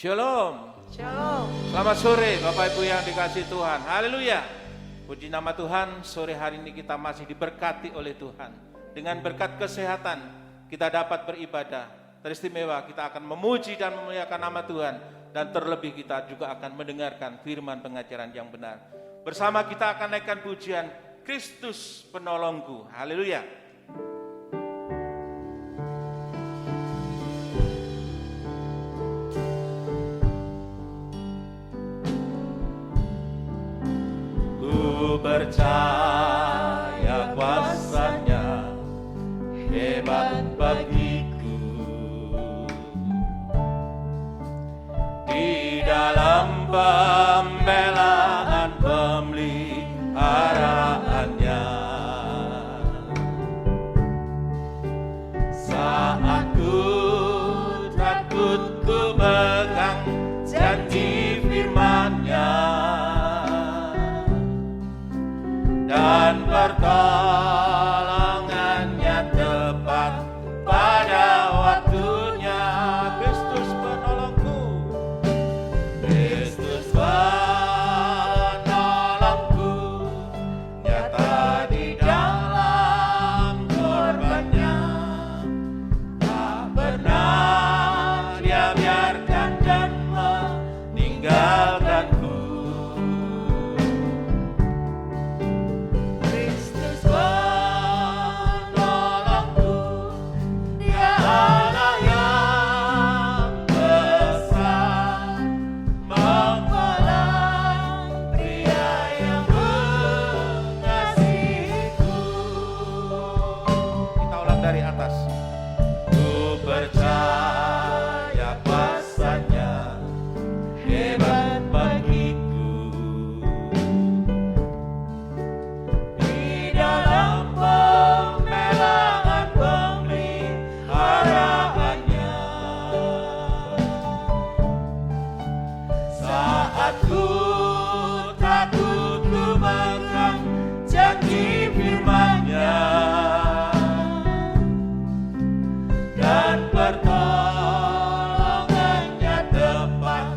Shalom. Shalom. Selamat sore Bapak Ibu yang dikasihi Tuhan. Haleluya. Puji nama Tuhan, sore hari ini kita masih diberkati oleh Tuhan. Dengan berkat kesehatan kita dapat beribadah. Teristimewa kita akan memuji dan memuliakan nama Tuhan. Dan terlebih kita juga akan mendengarkan firman pengajaran yang benar. Bersama kita akan naikkan pujian Kristus penolongku. Haleluya. Percaya kuasanya hebat bagiku di dalam pembelaan pemeliharaannya. Saat ku takut ku pegang janji firman-Nya dan pertolongannya tepat pada waktunya. Kristus penolongku, Kristus penolongku, nyata di dalam korbannya. Tak pernah Dia biarkan dan meninggalkanku. Dari atas, ku percaya kuasanya hebat bagiku di dalam pembelaan pemeliharaannya. Saat ku takut ku pegang janji firman-Nya dan pertolongannya tepat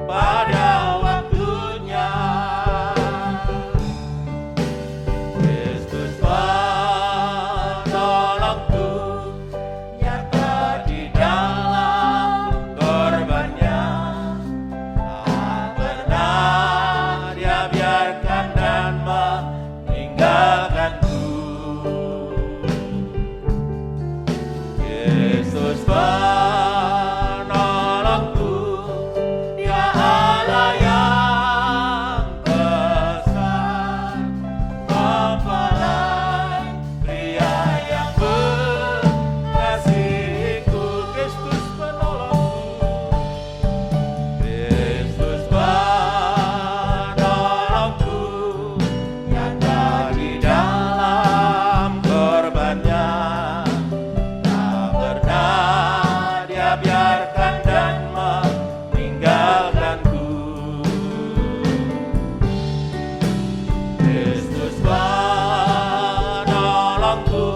pada waktunya. Kristus penolongku, nyata di dalam korbannya. Tak pernah Dia biarkan dan meninggalkanku. Yesus penolongku, Dia Allah yang besar, mempelai Pria yang mengasihiku. Kristus penolongku, Kristus penolongku, nyata di dalam korbannya. Biarkan dan meninggalkanku. Kristus penolongku,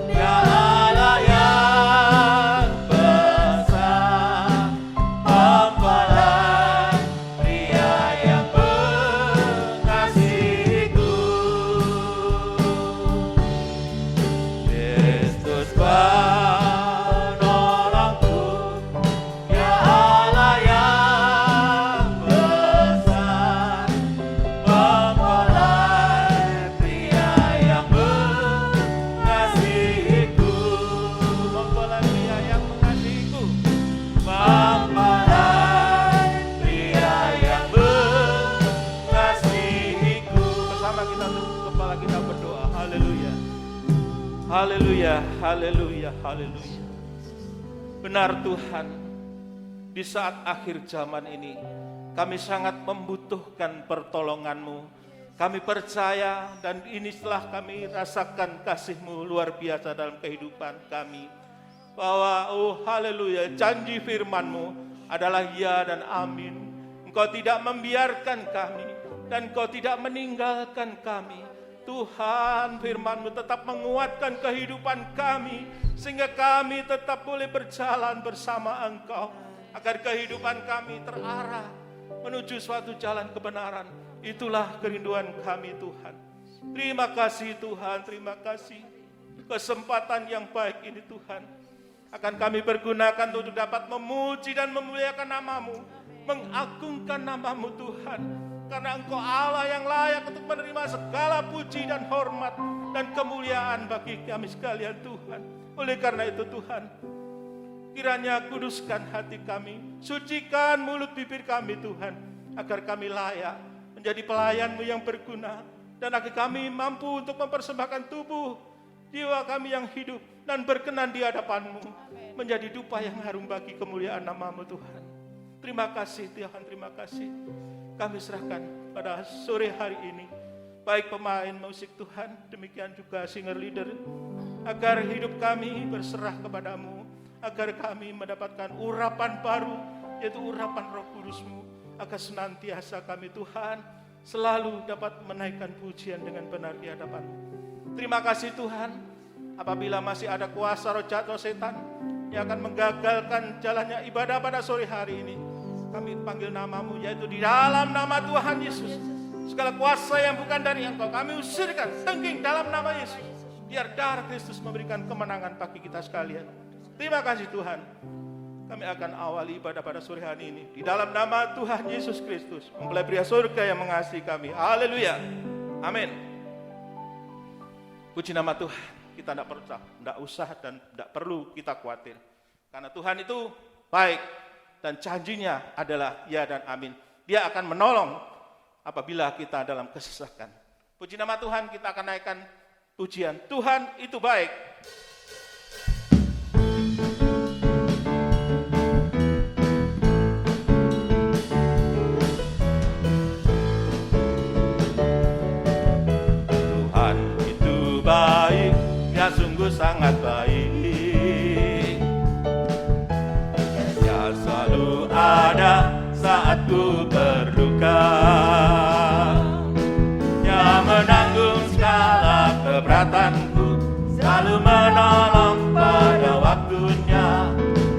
Dia Allah yang besar, mempelai Pria yang mengasihiku. Kristus haleluya, haleluya, haleluya. Benar Tuhan, di saat akhir zaman ini kami sangat membutuhkan pertolongan-Mu. Kami percaya dan ini setelah kami rasakan kasih-Mu luar biasa dalam kehidupan kami. Bahwa haleluya, janji firman-Mu adalah ya dan amin. Engkau tidak membiarkan kami dan Engkau tidak meninggalkan kami. Tuhan, firman-Mu tetap menguatkan kehidupan kami, sehingga kami tetap boleh berjalan bersama Engkau. agar kehidupan kami terarah menuju suatu jalan kebenaran. Itulah kerinduan kami Tuhan. Terima kasih Tuhan, terima kasih. Kesempatan yang baik ini Tuhan akan kami pergunakan untuk dapat memuji dan memuliakan nama-Mu, mengagungkan nama-Mu Tuhan. Karena Engkau Allah yang layak untuk menerima segala puji dan hormat dan kemuliaan bagi kami sekalian Tuhan. Oleh karena itu Tuhan, kiranya kuduskan hati kami, sucikan mulut bibir kami Tuhan, agar kami layak menjadi pelayan-Mu yang berguna, dan agar kami mampu untuk mempersembahkan tubuh, jiwa kami yang hidup dan berkenan di hadapan-Mu, menjadi dupa yang harum bagi kemuliaan nama-Mu Tuhan. Terima kasih Tuhan, terima kasih. Kami serahkan pada sore hari ini, baik pemain musik Tuhan, demikian juga singer leader, agar hidup kami berserah kepada-Mu, agar kami mendapatkan urapan baru, yaitu urapan Roh Kudus-Mu, agar senantiasa kami Tuhan selalu dapat menaikkan pujian dengan benar di hadapan-Mu. Terima kasih Tuhan, apabila masih ada kuasa roh jahat atau setan yang akan menggagalkan jalannya ibadah pada sore hari ini, kami panggil nama-Mu, yaitu di dalam nama Tuhan Yesus. Segala kuasa yang bukan dari Engkau kami usirkan, tengking dalam nama Yesus. Biar darah Kristus memberikan kemenangan bagi kita sekalian. Terima kasih Tuhan. Kami akan awali ibadah pada sore hari ini di dalam nama Tuhan Yesus Kristus, mempelai pria surga yang mengasihi kami. Haleluya. Amin. Puji nama Tuhan. Kita tidak usah dan tidak perlu kita khawatir. Karena Tuhan itu baik dan janjinya adalah ya dan amin. Dia akan menolong apabila kita dalam kesesakan. Puji nama Tuhan, kita akan naikkan pujian. Tuhan itu baik. Tuhan itu baik, dia sungguh sangat baik. Dia selalu ada saat ku berduka. Dia menanggung segala keberatanku, selalu menolong pada waktunya.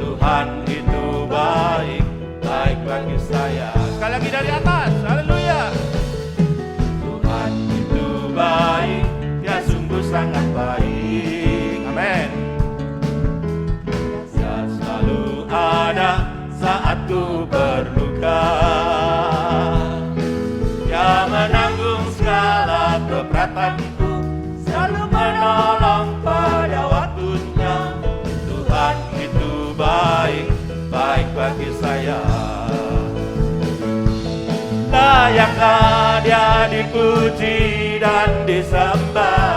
Tuhan itu baik, baik bagi saya. Sekali lagi dari atas, haleluya. Tuhan itu baik, dia sungguh sangat baik. Amin. Dia selalu ada saat ku berluka. Dia menanggung segala keberatanku, selalu menolong pada waktunya. Tuhan itu baik, baik bagi saya. Layaklah dia dipuji dan disembah,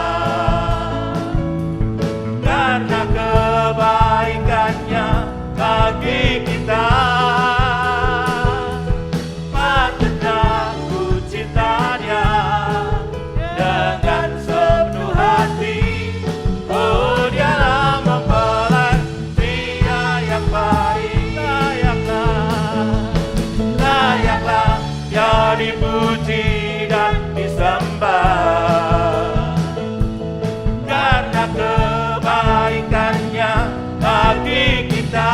karena kebaikannya bagi kita. Patutlah ku cinta Dia dengan sepenuh hati. Oh, Dialah mempelai pria yang baik. Layaklah Dia dipuji dan disembah, karena kebaikannya bagi kita.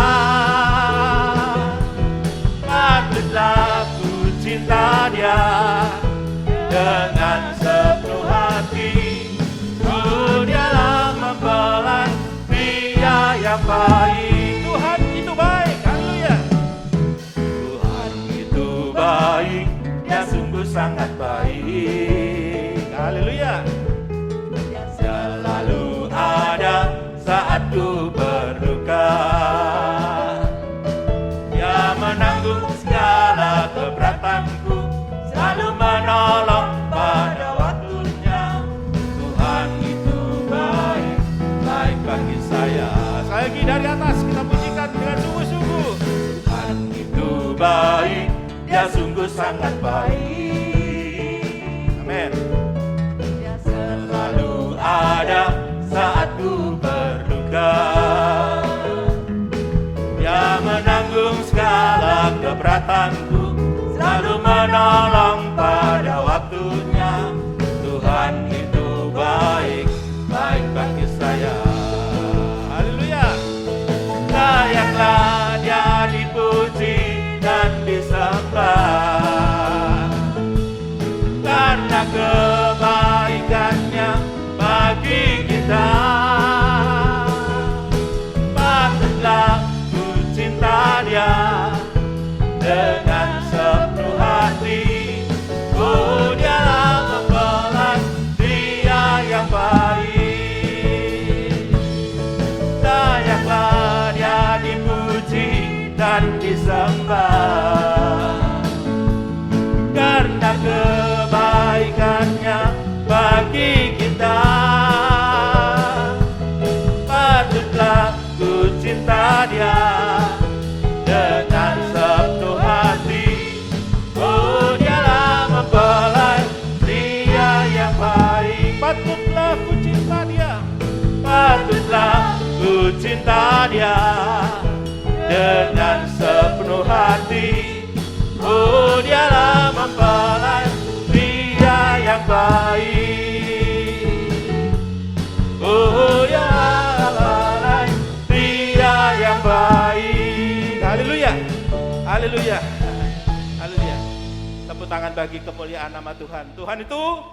Patutlah ku cinta Dia dengan sepenuh hati. Oh, Dialah mempelai pria yang baik. Tuhan itu baik, haleluya. Tuhan itu baik, Dia sungguh sangat baik. Haleluya. Dia selalu ada saat ku berduka. Dia menanggung segala keberatanku, selalu menolong pada waktunya. Tuhan itu baik, baik bagi saya. Sekali lagi dari atas kita pujikan dengan sungguh-sungguh. Tuhan itu baik, Dia sungguh sangat baik. Amin. Dia selalu ada saat ku berduka. Dia menanggung segala keberatanku, selalu menolong pada waktunya. Tuhan itu baik, baik bagi saya. Haleluya. Layaklah Dia dipuji kebaikannya bagi kita. Patutlah ku cinta Dia dengan sepenuh hati. Oh, Dialah mempelai pria yang baik. Patutlah ku cinta Dia, patutlah ku cinta Dia dengan sepenuh hati. Oh, Dialah mempelai pria yang baik. Oh, Dialah pria yang baik. Haleluya, haleluya, haleluya. Tepuk tangan bagi kemuliaan nama Tuhan. Tuhan itu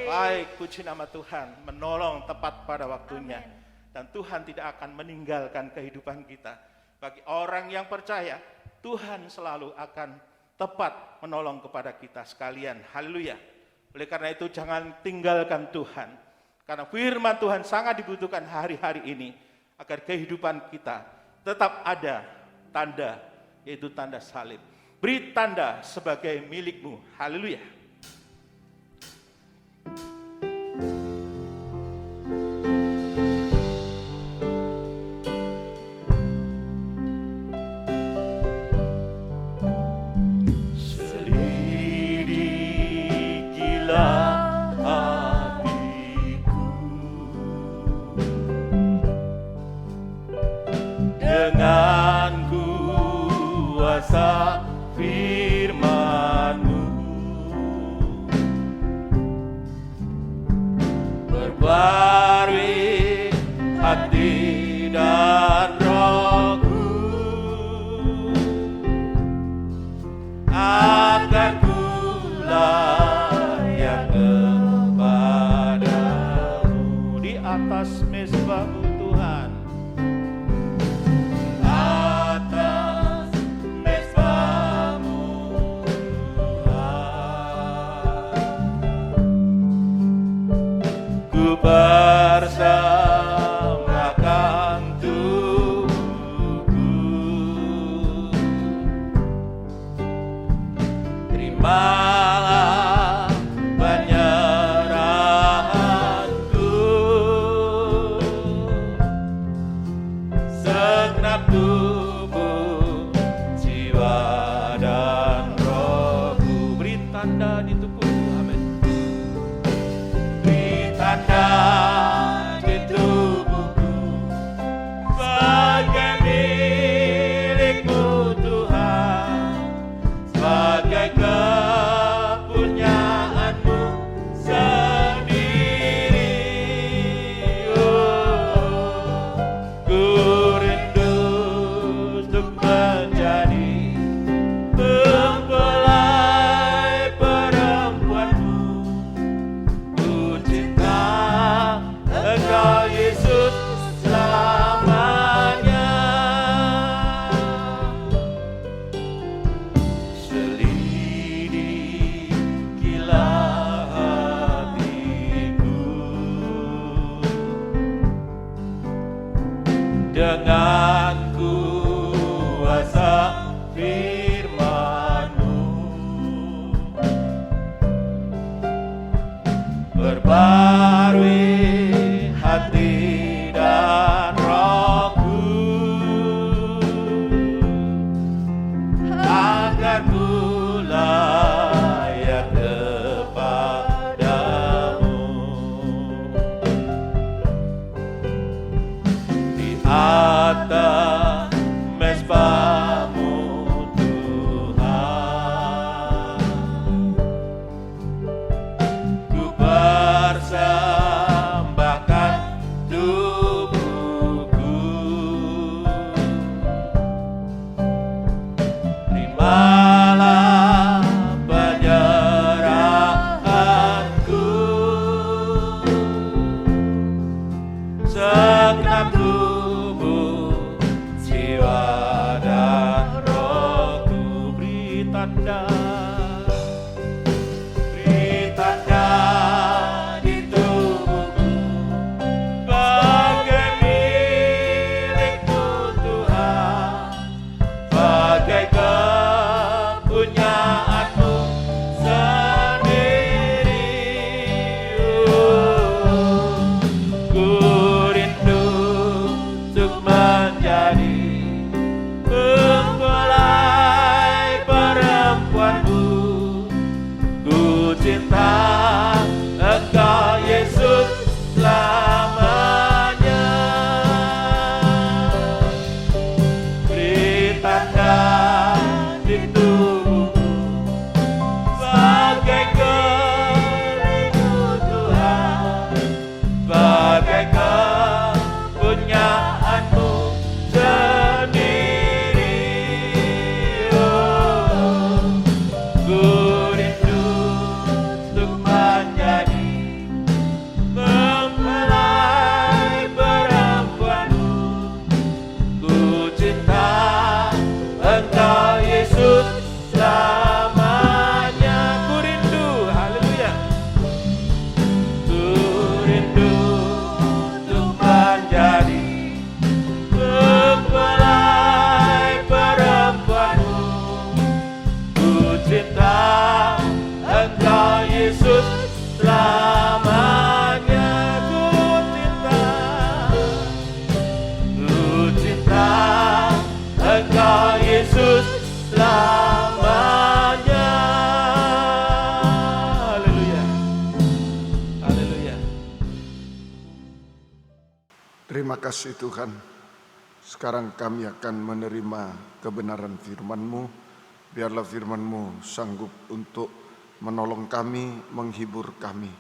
baik, puji nama Tuhan, menolong tepat pada waktunya. Dan Tuhan tidak akan meninggalkan kehidupan kita. Bagi orang yang percaya, Tuhan selalu akan tepat menolong kepada kita sekalian. Haleluya. Oleh karena itu jangan tinggalkan Tuhan. Karena firman Tuhan sangat dibutuhkan hari-hari ini. Agar kehidupan kita tetap ada tanda, yaitu tanda salib. Beri tanda sebagai milikmu. Haleluya. Dengan kuasa firman-Mu, perbarui hati dan rohku, agar ku layak kepadamu. Di atas mezbah-Mu Tuhan, bersamakan tubuhku. Terimalah penyerahanku, segenap tubuh, jiwa dan rohku. Beri tanda di tubuhku, amin. Tanda di tubuhku sebagai milik-Mu Tuhan, sebagai kepunyaan-Mu sendiri. Oh, ku rindu untuk menjadi mempelai perempuan-Mu. Engkau Yesus selamanya. Selidikilah hatiku dengan kuasa firman-Mu, perbarui hati dan rohku, agar ku layak kepadamu. Di atas mezbah-Mu Tuhan, ku bersama cinta Engkau Yesus selamanya. Beri tanda di tubuhku sebagai kerindu Tuhan, sebagai kepunyaanmu sendiri. Oh, ku rindu untuk menjadi mempelai perempuanmu. Ku cinta Engkau Yesus selamanya. Ku rindu, haleluya. Ku rindu untuk menjadi mempelai perempuanmu. Ku cinta Engkau Yesus selamanya. Ku cinta Engkau Yesus selamanya. Haleluya. Haleluya. Terima kasih Tuhan. Sekarang kami akan menerima kebenaran firman-Mu. Biarlah firman-Mu sanggup untuk menolong kami, menghibur kami,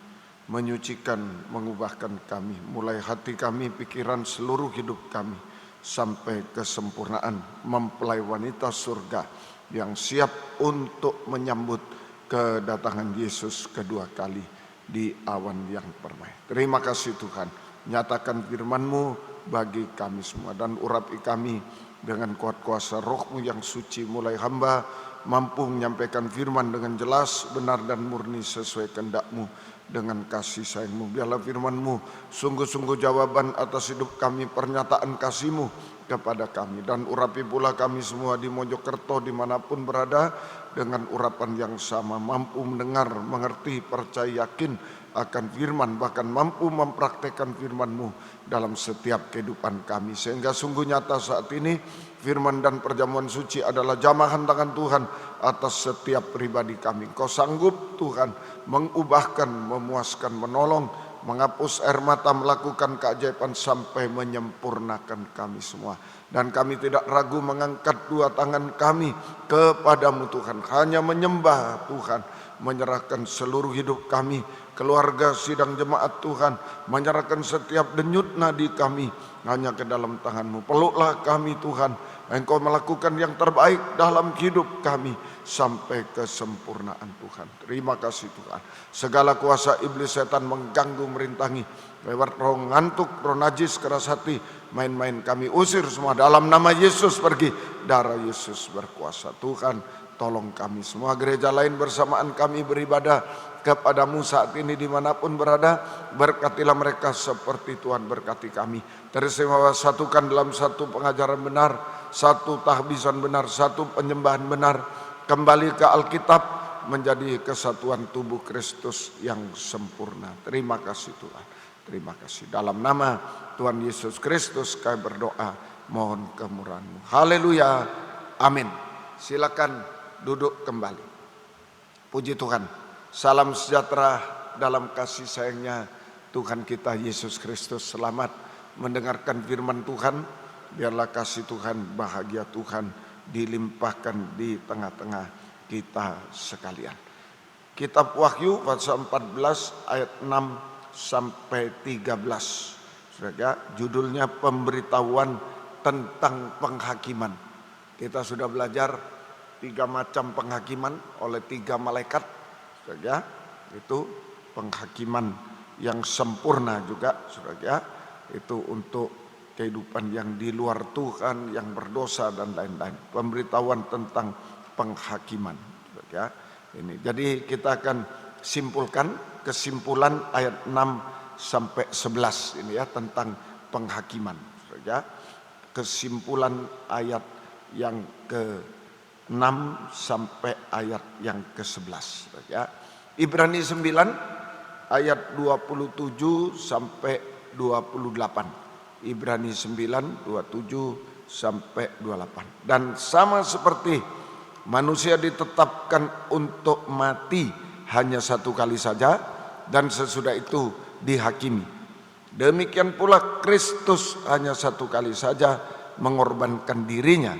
menyucikan, mengubahkan kami, mulai hati kami, pikiran, seluruh hidup kami, sampai kesempurnaan mempelai wanita surga yang siap untuk menyambut kedatangan Yesus kedua kali di awan yang permai. Terima kasih Tuhan. Nyatakan firman-Mu bagi kami semua dan urapi kami dengan kuat kuasa Roh-Mu yang suci. Mulai hamba mampu menyampaikan firman dengan jelas, benar dan murni sesuai kehendak-Mu dengan kasih sayang-Mu. Biarlah firman-Mu sungguh-sungguh jawaban atas hidup kami, pernyataan kasih-Mu kepada kami. Dan urapi pula kami semua di Mojokerto dimanapun berada dengan urapan yang sama, mampu mendengar, mengerti, percaya, yakin akan firman, bahkan mampu mempraktekkan firman-Mu dalam setiap kehidupan kami. Sehingga sungguh nyata saat ini firman dan perjamuan suci adalah jamahan tangan Tuhan atas setiap pribadi kami. Kau sanggup Tuhan mengubahkan, memuaskan, menolong, menghapus air mata, melakukan keajaiban sampai menyempurnakan kami semua. Dan kami tidak ragu mengangkat dua tangan kami kepadamu Tuhan, hanya menyembah Tuhan, menyerahkan seluruh hidup kami, keluarga sidang jemaat Tuhan, menyerahkan setiap denyut nadi kami hanya ke dalam tangan-Mu. Peluklah kami Tuhan, Engkau melakukan yang terbaik dalam hidup kami sampai kesempurnaan Tuhan. Terima kasih Tuhan. Segala kuasa iblis setan mengganggu, merintangi, lewat roh ngantuk, roh najis, keras hati, main-main kami usir semua dalam nama Yesus. Pergi, darah Yesus berkuasa. Tuhan tolong kami semua, gereja lain bersamaan kami beribadah kepadamu saat ini dimanapun berada. Berkatilah mereka seperti Tuhan berkati kami. Teristimewa satukan dalam satu pengajaran benar, satu tahbisan benar, satu penyembahan benar. Kembali ke Alkitab menjadi kesatuan tubuh Kristus yang sempurna. Terima kasih Tuhan. Terima kasih. Dalam nama Tuhan Yesus Kristus kami berdoa, mohon kemurahan-Mu. Haleluya. Amin. Silakan duduk kembali. Puji Tuhan. Salam sejahtera dalam kasih sayangnya Tuhan kita Yesus Kristus. Selamat mendengarkan firman Tuhan. Biarlah kasih Tuhan, bahagia Tuhan dilimpahkan di tengah-tengah kita sekalian. Kitab Wahyu pasal 14 ayat 6 sampai 13. Saudara, judulnya pemberitahuan tentang penghakiman. Kita sudah belajar 3 macam penghakiman oleh 3 malaikat. Saudara, itu penghakiman yang sempurna juga, saudara. Itu untuk kehidupan yang di luar Tuhan, yang berdosa dan lain-lain. Pemberitahuan tentang penghakiman. Ya, ini. Jadi kita akan simpulkan kesimpulan ayat 6 sampai 11 ini ya tentang penghakiman. Ya, kesimpulan ayat yang ke-6 sampai ayat yang ke-11. Ya, Ibrani 9 ayat 27 sampai 28. Ibrani 9, 27 sampai 28. Dan sama seperti manusia ditetapkan untuk mati hanya satu kali saja dan sesudah itu dihakimi. Demikian pula Kristus hanya satu kali saja mengorbankan dirinya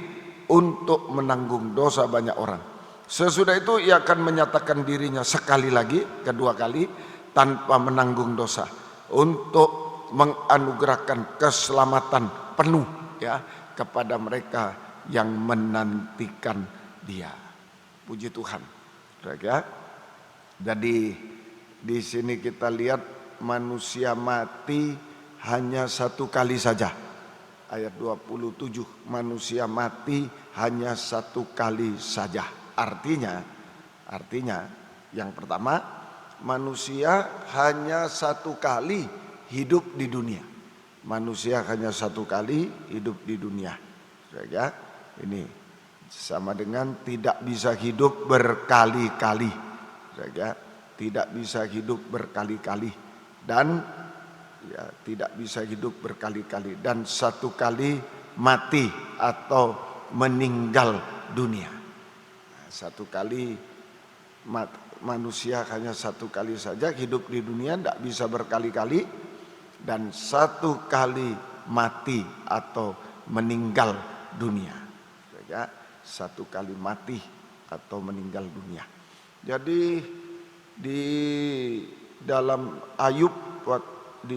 untuk menanggung dosa banyak orang. Sesudah itu ia akan menyatakan dirinya sekali lagi, kedua kali, tanpa menanggung dosa, untuk menganugerahkan keselamatan penuh ya kepada mereka yang menantikan Dia. Puji Tuhan. Ya. Jadi di sini kita lihat manusia mati hanya satu kali saja. Ayat 27, manusia mati hanya satu kali saja. Artinya yang pertama, manusia hanya satu kali hidup di dunia. Manusia hanya satu kali hidup di dunia. Ya, ini sama dengan tidak bisa hidup berkali-kali. Ya, tidak bisa hidup berkali-kali dan ya, tidak bisa hidup berkali-kali dan satu kali mati atau meninggal dunia. Satu kali manusia hanya satu kali saja hidup di dunia, tidak bisa berkali-kali, dan satu kali mati atau meninggal dunia. Ya, satu kali mati atau meninggal dunia. Jadi di dalam Ayub 14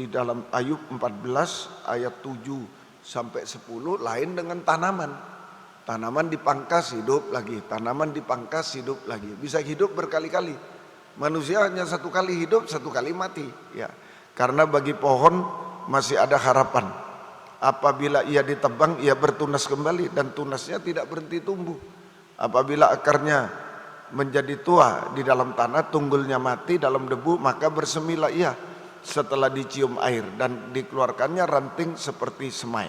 ayat 7 sampai 10 lain dengan tanaman. Tanaman dipangkas hidup lagi, tanaman dipangkas hidup lagi, bisa hidup berkali-kali. Manusia hanya satu kali hidup, satu kali mati ya. Karena bagi pohon masih ada harapan. Apabila ia ditebang, ia bertunas kembali dan tunasnya tidak berhenti tumbuh. Apabila akarnya menjadi tua di dalam tanah, tunggulnya mati dalam debu, maka bersemilah ia setelah dicium air dan dikeluarkannya ranting seperti semai.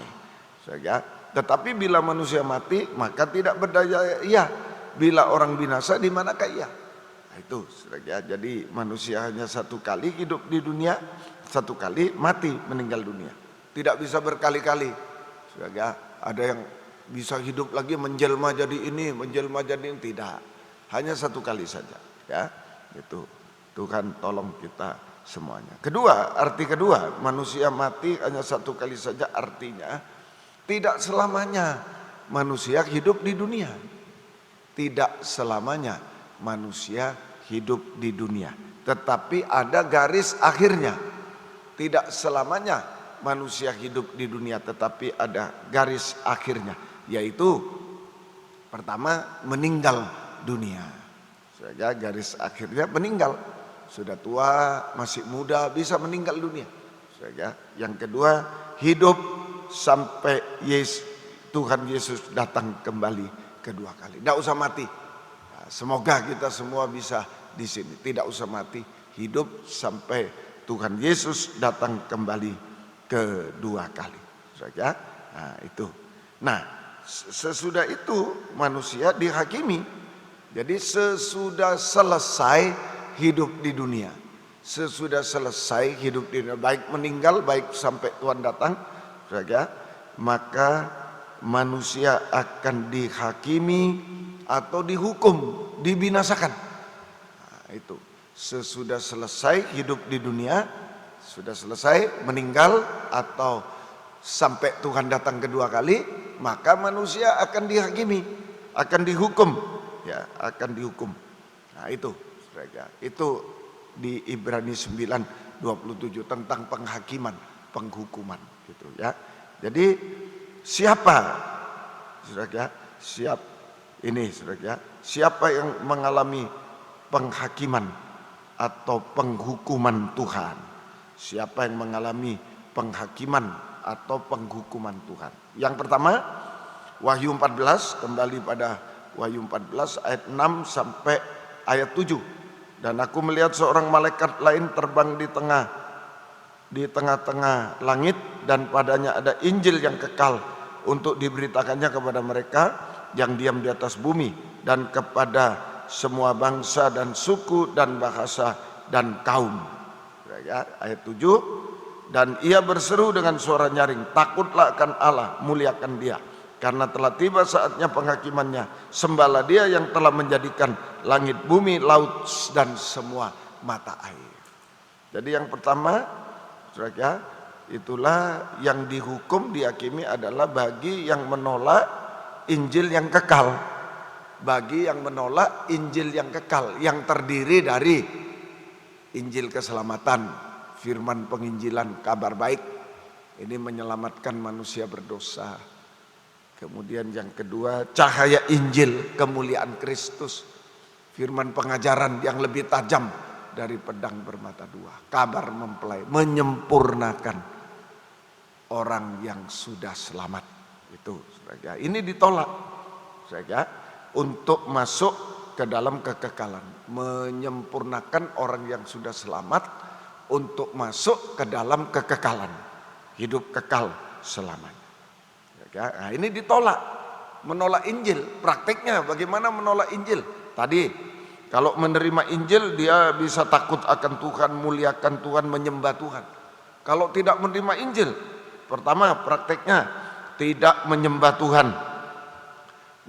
Tetapi bila manusia mati, maka tidak berdaya ia. Bila orang binasa, di manakah ia? Nah, itu jadi manusia hanya satu kali hidup di dunia, satu kali mati meninggal dunia. Tidak bisa berkali-kali. Ada yang bisa hidup lagi menjelma jadi ini, menjelma jadi ini, tidak. Hanya satu kali saja ya. Itu Tuhan tolong kita semuanya. Kedua, arti kedua, manusia mati hanya satu kali saja, artinya tidak selamanya manusia hidup di dunia. Tidak selamanya manusia hidup di dunia, tetapi ada garis akhirnya. Tidak selamanya manusia hidup di dunia, tetapi ada garis akhirnya, yaitu pertama meninggal dunia. Saja garis akhirnya meninggal. Sudah tua, masih muda, bisa meninggal dunia. Saja. Yang kedua, hidup sampai Tuhan Yesus datang kembali kedua kali. Tidak usah mati. Semoga kita semua bisa di sini. Tidak usah mati, hidup sampai Tuhan Yesus datang kembali kedua kali. Saja. Nah, itu. Nah, sesudah itu manusia dihakimi. Jadi sesudah selesai hidup di dunia, sesudah selesai hidup di dunia, baik meninggal, baik sampai Tuhan datang, saja, maka manusia akan dihakimi atau dihukum, dibinasakan. Nah, itu sesudah selesai hidup di dunia, sudah selesai meninggal atau sampai Tuhan datang kedua kali, maka manusia akan dihakimi, akan dihukum, ya, akan dihukum. Nah, itu di Ibrani 9:27 tentang penghakiman, penghukuman gitu ya. Jadi siapa Saudara, siapa yang mengalami penghakiman atau penghukuman Tuhan? Siapa yang mengalami penghakiman atau penghukuman Tuhan? Yang pertama, Wahyu 14, kembali pada Wahyu 14 ayat 6 sampai ayat 7. Dan aku melihat seorang malaikat lain terbang di tengah-tengah langit, dan padanya ada Injil yang kekal untuk diberitakannya kepada mereka yang diam di atas bumi, dan kepada semua bangsa dan suku dan bahasa dan kaum. Ayat 7, dan ia berseru dengan suara nyaring, takutlah akan Allah, muliakan Dia, karena telah tiba saatnya penghakimannya. Sembahlah Dia yang telah menjadikan langit, bumi, laut, dan semua mata air. Jadi yang pertama, saudara, itulah yang dihukum, dihakimi adalah bagi yang menolak Injil yang kekal. Bagi yang menolak Injil yang kekal, yang terdiri dari Injil keselamatan, firman penginjilan, kabar baik. Ini menyelamatkan manusia berdosa. Kemudian yang kedua, cahaya Injil, kemuliaan Kristus, firman pengajaran yang lebih tajam dari pedang bermata dua, kabar mempelai, menyempurnakan orang yang sudah selamat. Itu, saudara, ini ditolak, saudara, untuk masuk ke dalam kekekalan, menyempurnakan orang yang sudah selamat untuk masuk ke dalam kekekalan, hidup kekal selamanya. Nah, ini ditolak, menolak Injil. Prakteknya bagaimana menolak Injil? Tadi kalau menerima Injil dia bisa takut akan Tuhan, muliakan Tuhan, menyembah Tuhan. Kalau tidak menerima Injil, pertama prakteknya tidak menyembah Tuhan,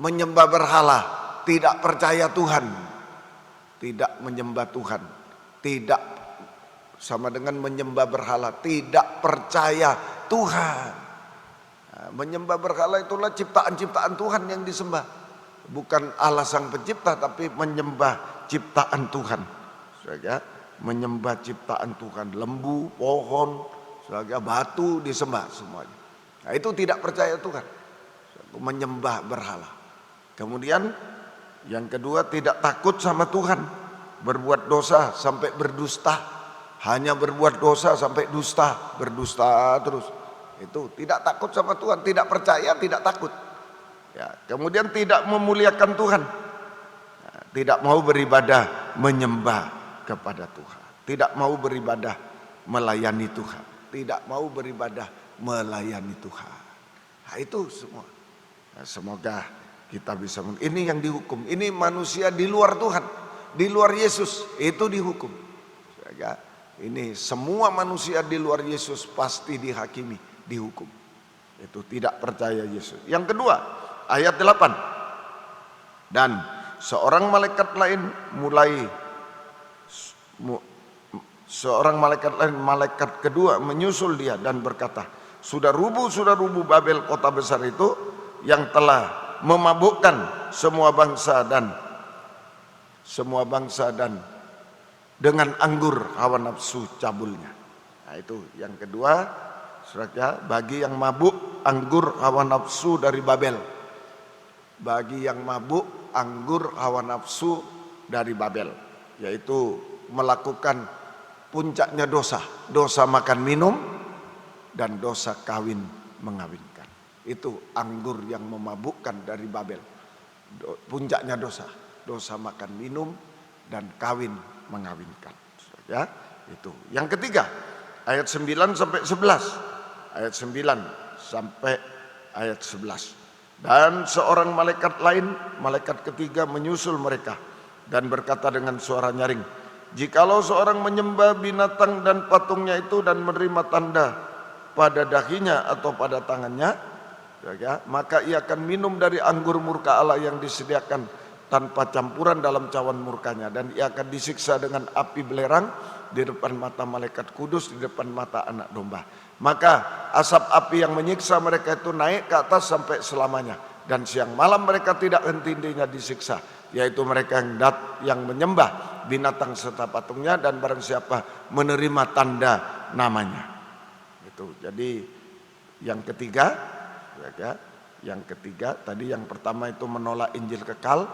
menyembah berhala, tidak percaya Tuhan. Tidak menyembah Tuhan, tidak sama dengan menyembah berhala, tidak percaya Tuhan. Menyembah berhala itulah ciptaan-ciptaan Tuhan yang disembah, bukan Allah sang pencipta, tapi menyembah ciptaan Tuhan. Saudara, menyembah ciptaan Tuhan, lembu, pohon, saudara, batu disembah semuanya. Nah, itu tidak percaya Tuhan, menyembah berhala. Kemudian yang kedua, tidak takut sama Tuhan, berbuat dosa sampai berdusta, hanya berbuat dosa sampai dusta, berdusta terus. Itu tidak takut sama Tuhan, tidak percaya, tidak takut. Ya, kemudian tidak memuliakan Tuhan, ya, tidak mau beribadah menyembah kepada Tuhan, tidak mau beribadah melayani Tuhan, tidak mau beribadah melayani Tuhan. Nah, itu semua. Nah, semoga kita bisa. Ini yang dihukum. Ini manusia di luar Tuhan, di luar Yesus, itu dihukum. Ya, ini semua manusia di luar Yesus pasti dihakimi, dihukum. Itu tidak percaya Yesus. Yang kedua, ayat 8. Dan seorang malaikat lain malaikat kedua menyusul dia dan berkata, sudah rubuh Babel, kota besar itu, yang telah memabukkan semua bangsa dan dengan anggur hawa nafsu cabulnya. Nah, itu yang kedua, saudara, bagi yang mabuk anggur hawa nafsu dari Babel. Bagi yang mabuk anggur hawa nafsu dari Babel, yaitu melakukan puncaknya dosa, dosa makan minum dan dosa kawin mengawinkan. Itu anggur yang memabukkan dari Babel. Puncaknya dosa, dosa makan minum dan kawin mengawinkan. Ya, itu. Yang ketiga, ayat 9 sampai 11. Ayat 9 sampai ayat 11. Dan seorang malaikat lain, malaikat ketiga menyusul mereka dan berkata dengan suara nyaring, jikalau seorang menyembah binatang dan patungnya itu dan menerima tanda pada dahinya atau pada tangannya, ya, maka ia akan minum dari anggur murka Allah yang disediakan tanpa campuran dalam cawan murkanya, dan ia akan disiksa dengan api belerang di depan mata malaikat kudus, di depan mata anak domba. Maka asap api yang menyiksa mereka itu naik ke atas sampai selamanya, dan siang malam mereka tidak henti-hentinya disiksa, yaitu mereka yang menyembah binatang serta patungnya dan barang siapa menerima tanda namanya. Itu. Jadi yang ketiga, ya, yang ketiga tadi, yang pertama itu menolak Injil kekal,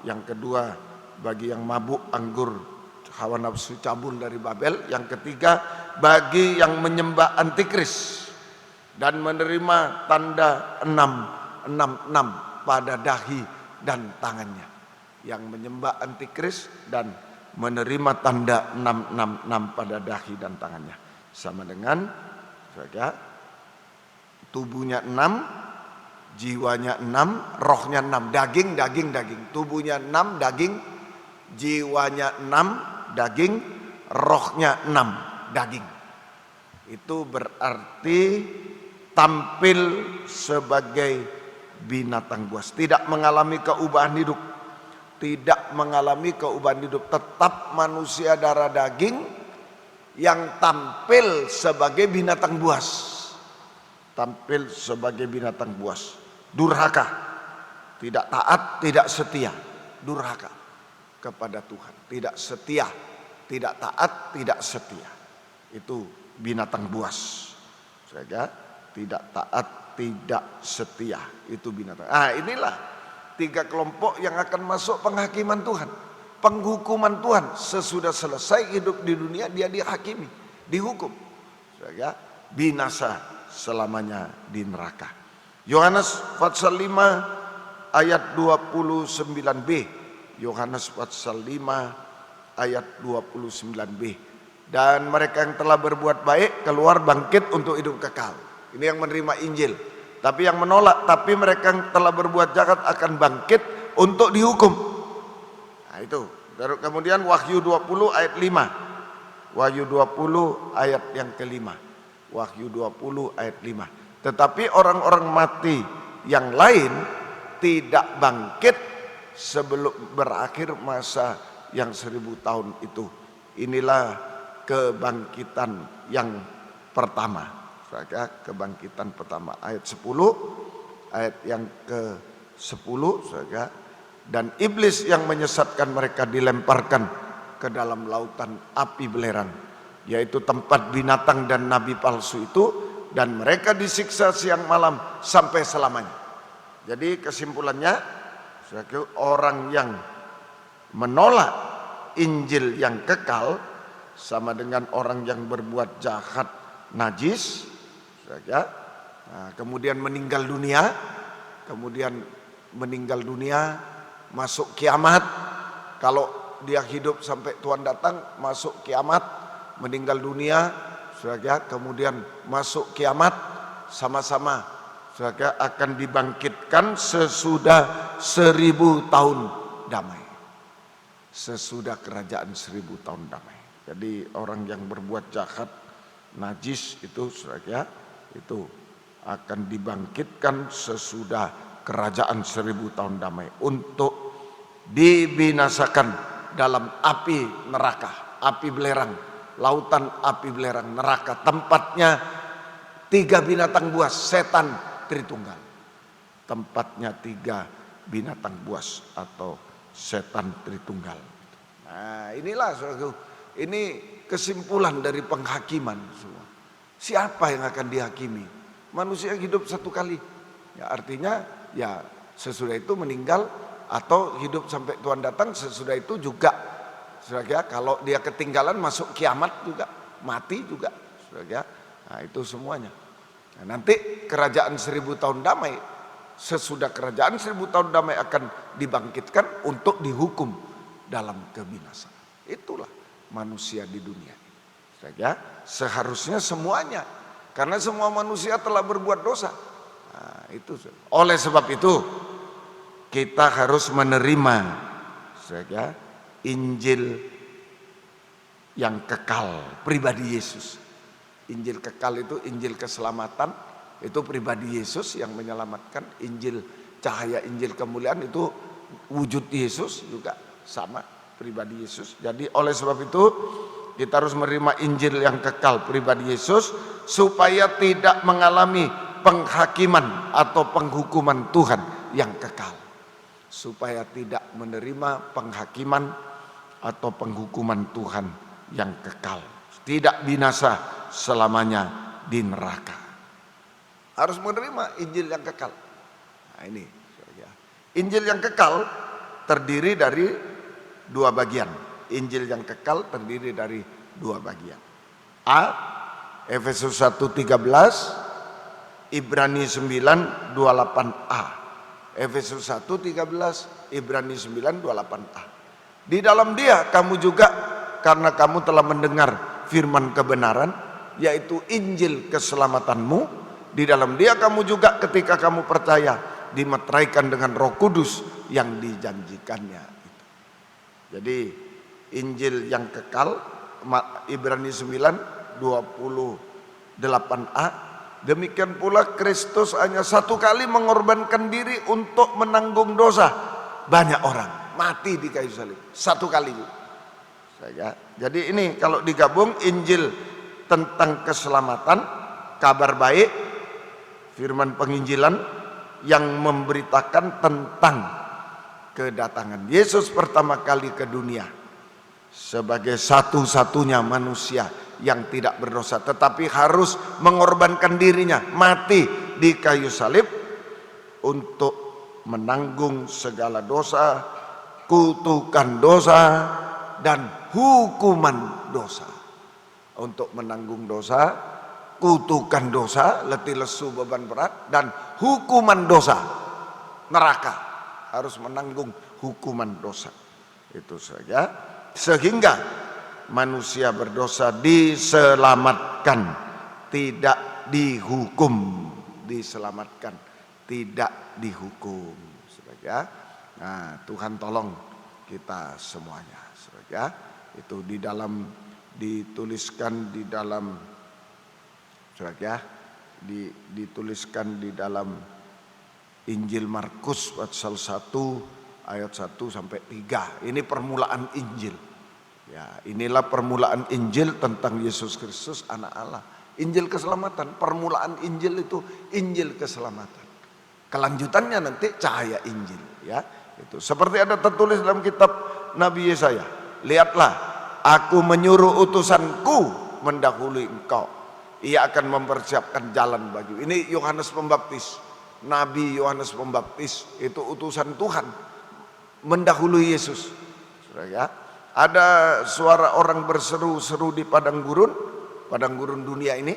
yang kedua bagi yang mabuk anggur hawa nafsu cabul dari Babel, yang ketiga bagi yang menyembah antikris dan menerima tanda 666 pada dahi dan tangannya. Yang menyembah antikris dan menerima tanda 666 pada dahi dan tangannya, sama dengan, saudara, tubuhnya 6, jiwanya 6, rohnya 6, daging. Tubuhnya 6 daging, jiwanya 6 daging, rohnya 6 daging. Itu berarti tampil sebagai binatang buas. Tidak mengalami keubahan hidup. Tidak mengalami keubahan hidup. Tetap manusia darah daging yang tampil sebagai binatang buas. Tampil sebagai binatang buas. Durhaka. Tidak taat, tidak setia. Durhaka kepada Tuhan. Tidak setia. Tidak taat, tidak setia. Itu binatang buas. Saja, tidak taat, tidak setia. Itu binatang. Inilah 3 kelompok yang akan masuk penghakiman Tuhan. Penghukuman Tuhan. Sesudah selesai hidup di dunia, dia dihakimi, dihukum. Saja, binasa selamanya di neraka. Yohanes pasal 5 ayat 29b. Yohanes pasal 5 ayat 29b. Dan mereka yang telah berbuat baik keluar bangkit untuk hidup kekal. Ini yang menerima Injil. Tapi yang menolak, tapi mereka yang telah berbuat jahat akan bangkit untuk dihukum. Nah itu. Kemudian Wahyu 20 ayat 5. Wahyu 20 ayat yang kelima. Wahyu 20 ayat 5. Tetapi orang-orang mati yang lain tidak bangkit sebelum berakhir masa yang 1000 tahun itu. Inilah kebangkitan yang pertama. Saudara, kebangkitan pertama. Ayat 10, ayat yang ke-10, saudara. Dan iblis yang menyesatkan mereka dilemparkan ke dalam lautan api belerang, yaitu tempat binatang dan nabi palsu itu, dan mereka disiksa siang malam sampai selamanya. Jadi kesimpulannya, orang yang menolak Injil yang kekal sama dengan orang yang berbuat jahat, najis, kemudian meninggal dunia, masuk kiamat. Kalau dia hidup sampai Tuhan datang, masuk kiamat, meninggal dunia, kemudian masuk kiamat, sama-sama akan dibangkitkan sesudah 1000 tahun damai. Sesudah kerajaan 1000 tahun damai. Jadi orang yang berbuat jahat, najis itu itu akan dibangkitkan sesudah kerajaan 1000 tahun damai untuk dibinasakan dalam api neraka, api belerang, lautan api belerang neraka. Tempatnya 3 binatang buas, setan Tritunggal. Tempatnya 3 binatang buas atau setan Tritunggal. Nah, inilah saudaraku, ini kesimpulan dari penghakiman semua. Siapa yang akan dihakimi? Manusia hidup 1 kali. Ya, artinya ya sesudah itu meninggal, atau hidup sampai Tuhan datang, sesudah itu juga. Saudara, kalau dia ketinggalan masuk kiamat juga, mati juga. Saudara, nah itu semuanya. Nah, nanti kerajaan 1000 tahun damai, sesudah kerajaan 1000 tahun damai akan dibangkitkan untuk dihukum dalam kebinasaan. Itulah manusia di dunia. Saja, seharusnya semuanya, karena semua manusia telah berbuat dosa. Nah, itu. Oleh sebab itu kita harus menerima saja Injil yang kekal, pribadi Yesus. Injil kekal itu Injil keselamatan, itu pribadi Yesus yang menyelamatkan. Injil cahaya, Injil kemuliaan itu wujud Yesus juga sama, pribadi Yesus. Jadi oleh sebab itu kita harus menerima Injil yang kekal, pribadi Yesus, supaya tidak mengalami penghakiman atau penghukuman Tuhan yang kekal. Supaya tidak menerima penghakiman atau penghukuman Tuhan yang kekal. Tidak binasa selamanya di neraka. Harus menerima Injil yang kekal. Nah ini, Injil yang kekal terdiri dari 2 bagian. Injil yang kekal terdiri dari 2 bagian. A, Efesus 1:13, Ibrani 9:28a. Efesus 1:13, Ibrani 9:28a. Di dalam Dia kamu juga, karena kamu telah mendengar firman kebenaran, yaitu Injil keselamatanmu, di dalam Dia kamu juga ketika kamu percaya dimeteraikan dengan Roh Kudus yang dijanjikannya. Jadi Injil yang kekal, Ibrani 9:28a, Demikian pula Kristus hanya satu kali mengorbankan diri untuk menanggung dosa banyak orang, mati di kayu salib satu kali. Jadi ini kalau digabung, Injil tentang keselamatan, kabar baik, firman penginjilan yang memberitakan tentang kedatangan Yesus pertama kali ke dunia sebagai satu-satunya manusia yang tidak berdosa, tetapi harus mengorbankan dirinya, mati di kayu salib untuk menanggung segala dosa, kutukan dosa, dan hukuman dosa. Untuk menanggung dosa, kutukan dosa, letih lesu beban berat, dan hukuman dosa, neraka, harus menanggung hukuman dosa. Itu saja, sehingga manusia berdosa diselamatkan, tidak dihukum. Diselamatkan, tidak dihukum. Saudara, nah, Tuhan tolong kita semuanya. Saudara, itu dituliskan di dalam, saudara, dituliskan di dalam Injil Markus pasal 1 ayat 1 sampai 3. Ini permulaan Injil. Ya, inilah permulaan Injil tentang Yesus Kristus anak Allah. Injil keselamatan, permulaan Injil itu Injil keselamatan. Kelanjutannya nanti cahaya Injil, ya. Itu seperti ada tertulis dalam kitab Nabi Yesaya. Lihatlah, aku menyuruh utusanku mendahului engkau. Ia akan mempersiapkan jalan bagimu. Ini Yohanes Pembaptis. Nabi Yohanes Pembaptis itu utusan Tuhan mendahului Yesus. Ya. Ada suara orang berseru-seru di padang gurun dunia ini.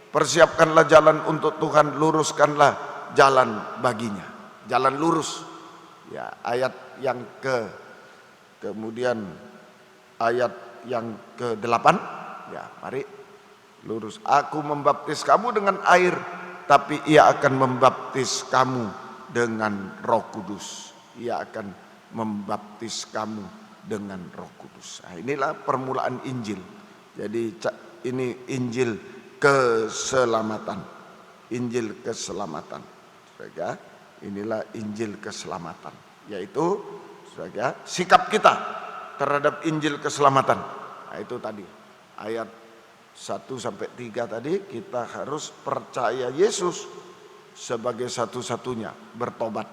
Persiapkanlah jalan untuk Tuhan, luruskanlah jalan baginya. Jalan lurus. Ya, ayat yang kemudian ayat yang ke-8. Ya, mari lurus. Aku membaptis kamu dengan air, tapi ia akan membaptis kamu dengan Roh Kudus. Ia akan membaptis kamu dengan Roh Kudus. Nah, inilah permulaan Injil. Jadi ini Injil keselamatan. Injil keselamatan. Saudara, inilah Injil keselamatan, yaitu saudara, sikap kita terhadap Injil keselamatan. Nah, itu tadi ayat 1 sampai 3 tadi, kita harus percaya Yesus sebagai satu-satunya, bertobat.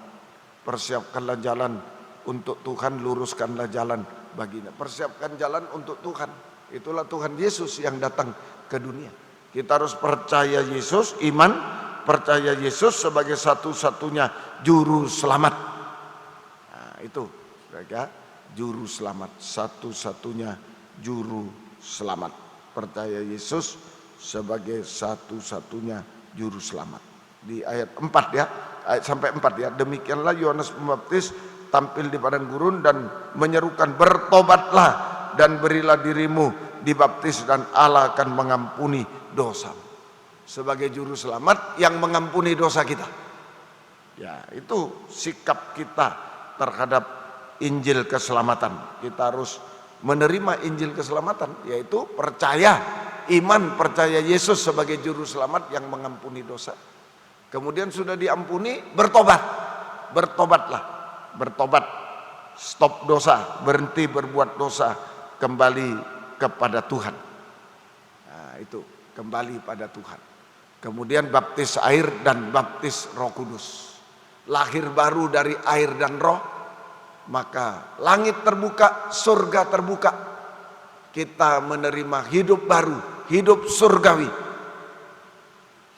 Persiapkanlah jalan untuk Tuhan, luruskanlah jalan baginya. Persiapkan jalan untuk Tuhan. Itulah Tuhan Yesus yang datang ke dunia. Kita harus percaya Yesus, iman, percaya Yesus sebagai satu-satunya juru selamat. Nah, itu mereka juru selamat, satu-satunya juru selamat. Percaya Yesus sebagai satu-satunya juru selamat. Di ayat 4 ya, ayat sampai 4 ya. Demikianlah Yohanes Pembaptis tampil di padang gurun dan menyerukan, bertobatlah dan berilah dirimu dibaptis dan Allah akan mengampuni dosa. Sebagai juru selamat yang mengampuni dosa kita. Ya, itu sikap kita terhadap Injil keselamatan. Kita harus menerima Injil keselamatan, yaitu percaya, iman, percaya Yesus sebagai juru selamat yang mengampuni dosa. Kemudian sudah diampuni, bertobat. Bertobatlah. Bertobat, stop dosa, berhenti berbuat dosa, kembali kepada Tuhan. Nah, itu kembali pada Tuhan. Kemudian baptis air dan baptis Roh Kudus. Lahir baru dari air dan Roh, maka langit terbuka, surga terbuka. Kita menerima hidup baru, hidup surgawi.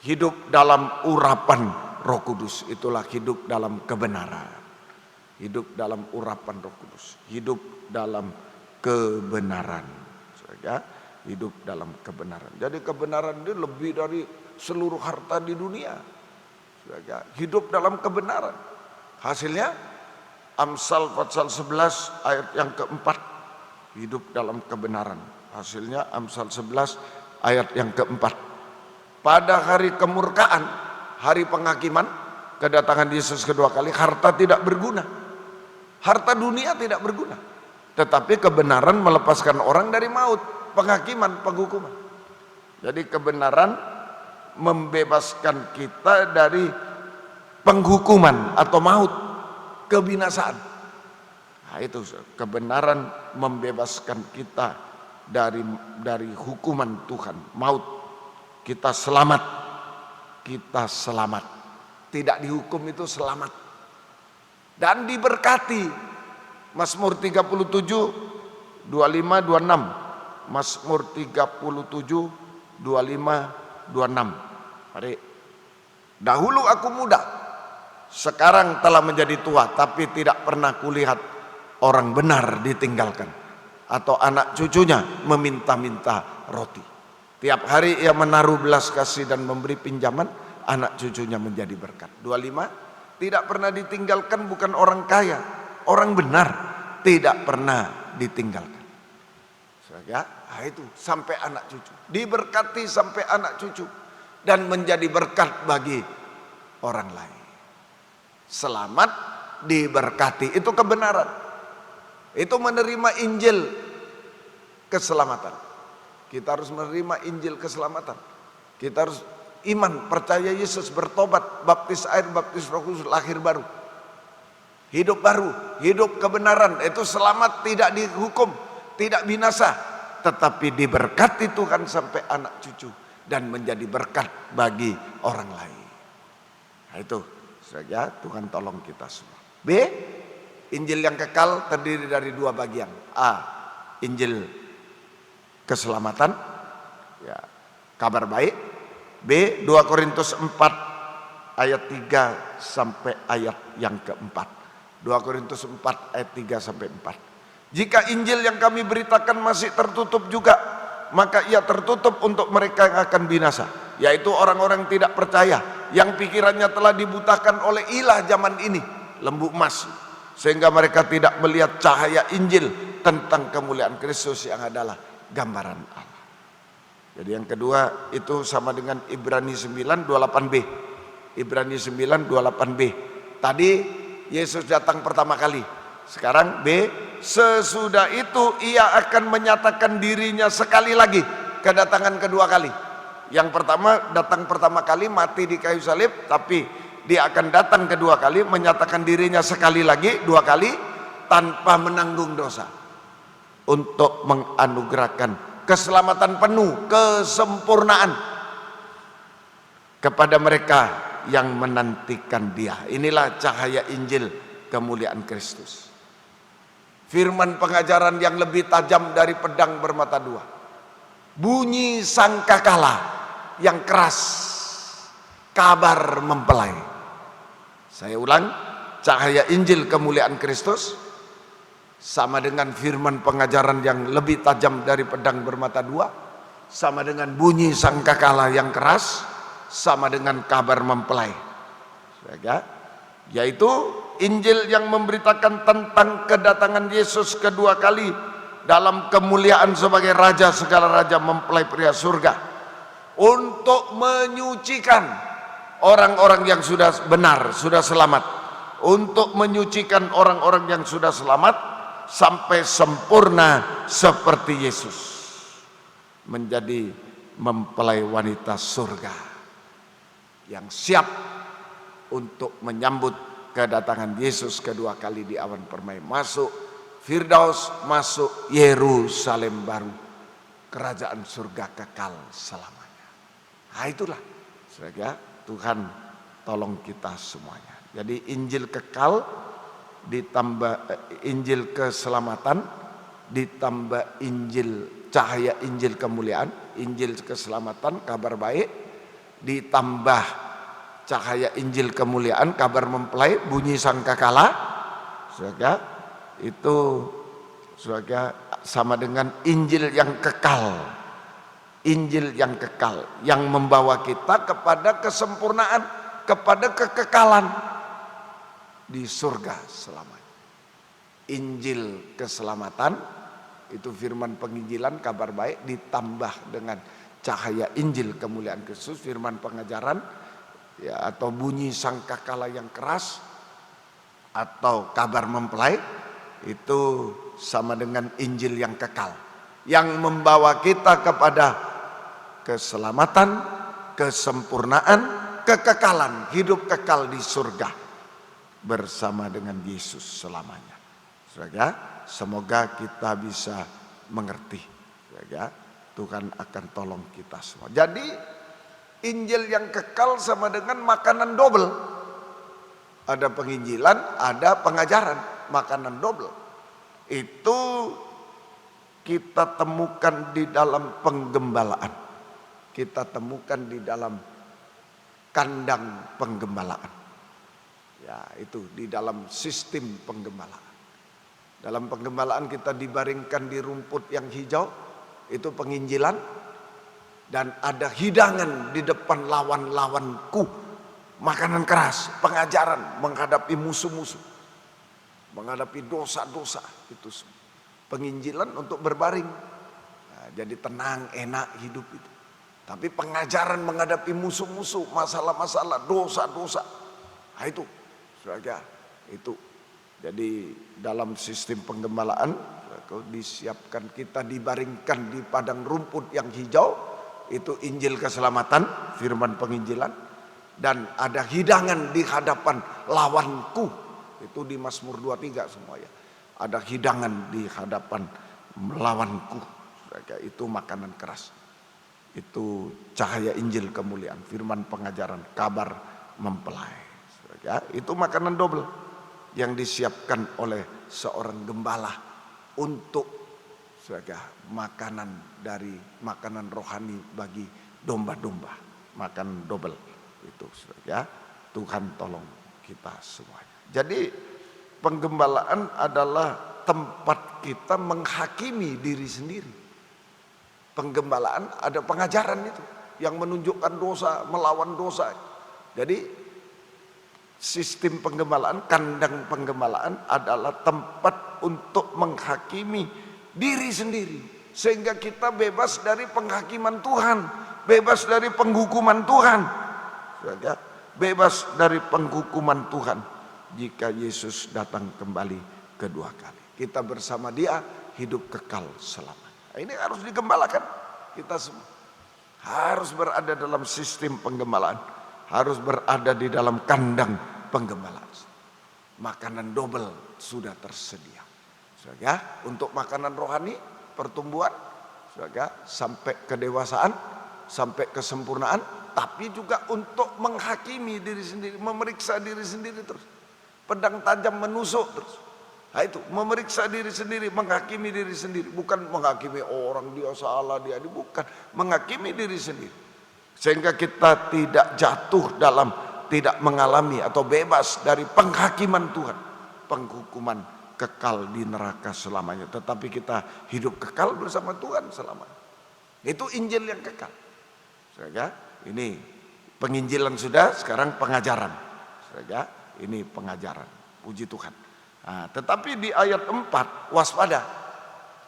Hidup dalam urapan Roh Kudus, itulah hidup dalam kebenaran. Hidup dalam urapan Roh Kudus, hidup dalam kebenaran. Ya, hidup dalam kebenaran. Jadi kebenaran itu lebih dari seluruh harta di dunia. Ya, hidup dalam kebenaran. Hasilnya Amsal pasal 11 ayat yang keempat, hidup dalam kebenaran. Hasilnya Amsal 11 ayat yang keempat. Pada hari kemurkaan, hari penghakiman, kedatangan Yesus kedua kali, harta tidak berguna. Harta dunia tidak berguna, tetapi kebenaran melepaskan orang dari maut, penghakiman, penghukuman. Jadi kebenaran membebaskan kita dari penghukuman atau maut, kebinasaan. Nah, itu kebenaran membebaskan kita dari hukuman Tuhan, maut. Kita selamat. Kita selamat. Tidak dihukum itu selamat. Dan diberkati. Mazmur 37 25 26. Mazmur 37 25 26. Mari. Dahulu aku muda, sekarang telah menjadi tua, tapi tidak pernah kulihat orang benar ditinggalkan atau anak cucunya meminta-minta roti. Tiap hari ia menaruh belas kasih dan memberi pinjaman, anak cucunya menjadi berkat. 25, tidak pernah ditinggalkan bukan orang kaya, orang benar tidak pernah ditinggalkan. Ya, itu sampai anak cucu, diberkati sampai anak cucu dan menjadi berkat bagi orang lain. Selamat, diberkati, itu kebenaran. Itu menerima Injil keselamatan. Kita harus menerima Injil keselamatan. Kita harus iman, percaya Yesus, bertobat, baptis air, baptis Roh Kudus, lahir baru. Hidup baru, hidup kebenaran. Itu selamat, tidak dihukum, tidak binasa, tetapi diberkati Tuhan sampai anak cucu dan menjadi berkat bagi orang lain. Nah, itu saja, Tuhan tolong kita semua. B, Injil yang kekal terdiri dari dua bagian. A, Injil keselamatan, ya, kabar baik. B, 2 Korintus 4 ayat 3 sampai ayat yang keempat. 2 Korintus 4 ayat 3 sampai 4. Jika Injil yang kami beritakan masih tertutup juga, maka ia tertutup untuk mereka yang akan binasa, yaitu orang-orang yang tidak percaya, yang pikirannya telah dibutakan oleh ilah zaman ini, lembu emas, sehingga mereka tidak melihat cahaya Injil tentang kemuliaan Kristus yang adalah gambaran Allah. Jadi yang kedua itu sama dengan Ibrani 9:28b. Ibrani 9:28b. Tadi Yesus datang pertama kali. Sekarang B, sesudah itu ia akan menyatakan dirinya sekali lagi, kedatangan kedua kali. Yang pertama datang pertama kali mati di kayu salib, tapi dia akan datang kedua kali menyatakan dirinya sekali lagi, dua kali, tanpa menanggung dosa, untuk menganugerahkan keselamatan penuh, kesempurnaan kepada mereka yang menantikan Dia. Inilah cahaya Injil kemuliaan Kristus. Firman pengajaran yang lebih tajam dari pedang bermata dua. Bunyi sangkakala yang keras, kabar mempelai. Saya ulang, cahaya Injil kemuliaan Kristus sama dengan firman pengajaran yang lebih tajam dari pedang bermata dua, sama dengan bunyi sangkakala yang keras, sama dengan kabar mempelai. Yaitu Injil yang memberitakan tentang kedatangan Yesus kedua kali dalam kemuliaan sebagai Raja segala raja, mempelai pria surga, untuk menyucikan orang-orang yang sudah benar, sudah selamat, untuk menyucikan orang-orang yang sudah selamat sampai sempurna seperti Yesus, menjadi mempelai wanita surga yang siap untuk menyambut kedatangan Yesus kedua kali di awan permai, masuk Firdaus, masuk Yerusalem baru, kerajaan surga kekal selamanya. Nah itulah saudara, Tuhan tolong kita semuanya. Jadi Injil kekal ditambah Injil keselamatan, ditambah Injil cahaya Injil kemuliaan, Injil keselamatan kabar baik, ditambah cahaya Injil kemuliaan kabar mempelai, bunyi sangkakala, saudara, itu saudara sama dengan Injil yang kekal. Injil yang kekal yang membawa kita kepada kesempurnaan, kepada kekekalan di surga selamanya. Injil keselamatan itu firman penginjilan kabar baik, ditambah dengan cahaya Injil kemuliaan Kristus, firman pengajaran, ya, atau bunyi sangkakala yang keras, atau kabar mempelai, itu sama dengan Injil yang kekal yang membawa kita kepada keselamatan, kesempurnaan, kekekalan, hidup kekal di surga bersama dengan Yesus selamanya. Saudara, semoga kita bisa mengerti. Saudara, Tuhan akan tolong kita semua. Jadi Injil yang kekal sama dengan makanan double. Ada penginjilan, ada pengajaran, makanan double. Itu kita temukan di dalam penggembalaan. Kita temukan di dalam kandang penggembalaan. Ya, itu di dalam sistem penggembalaan. Dalam penggembalaan kita dibaringkan di rumput yang hijau, itu penginjilan. Dan ada hidangan di depan lawan-lawanku, makanan keras, pengajaran menghadapi musuh-musuh, menghadapi dosa-dosa, itu semua. Penginjilan untuk berbaring, nah, jadi tenang, enak hidup itu. Tapi pengajaran menghadapi musuh-musuh, masalah-masalah, dosa-dosa, nah itu, saudara, itu. Jadi dalam sistem penggembalaan disiapkan, kita dibaringkan di padang rumput yang hijau, itu Injil keselamatan, firman penginjilan, dan ada hidangan di hadapan lawanku, itu di Mazmur 23 semua ya. Ada hidangan di hadapan lawanku, itu makanan keras. Itu cahaya Injil kemuliaan, firman pengajaran, kabar mempelai. Itu makanan double yang disiapkan oleh seorang gembala untuk makanan dari makanan rohani bagi domba-domba, makan double itu. Tuhan tolong kita semuanya. Jadi penggembalaan adalah tempat kita menghakimi diri sendiri. Penggembalaan ada pengajaran itu yang menunjukkan dosa, melawan dosa. Jadi sistem penggembalaan, kandang penggembalaan adalah tempat untuk menghakimi diri sendiri. Sehingga kita bebas dari penghakiman Tuhan, bebas dari penghukuman Tuhan. Bebas dari penghukuman Tuhan jika Yesus datang kembali kedua kali. Kita bersama Dia hidup kekal selamanya. Ini harus digembalakan. Kita semua harus berada dalam sistem penggembalaan, harus berada di dalam kandang penggembalaan. Makanan double sudah tersedia. Saudara, untuk makanan rohani, pertumbuhan, saudara, sampai kedewasaan, sampai kesempurnaan, tapi juga untuk menghakimi diri sendiri, memeriksa diri sendiri terus. Pedang tajam menusuk terus. Nah itu, memeriksa diri sendiri, menghakimi diri sendiri. Bukan menghakimi orang, dia salah, dia bukan. Menghakimi diri sendiri. Sehingga kita tidak jatuh dalam, tidak mengalami atau bebas dari penghakiman Tuhan. Penghukuman kekal di neraka selamanya. Tetapi kita hidup kekal bersama Tuhan selamanya. Itu Injil yang kekal. Saudara, ini penginjilan sudah, sekarang pengajaran. Saudara, ini pengajaran. Puji Tuhan. Nah, tetapi di ayat 4 waspada.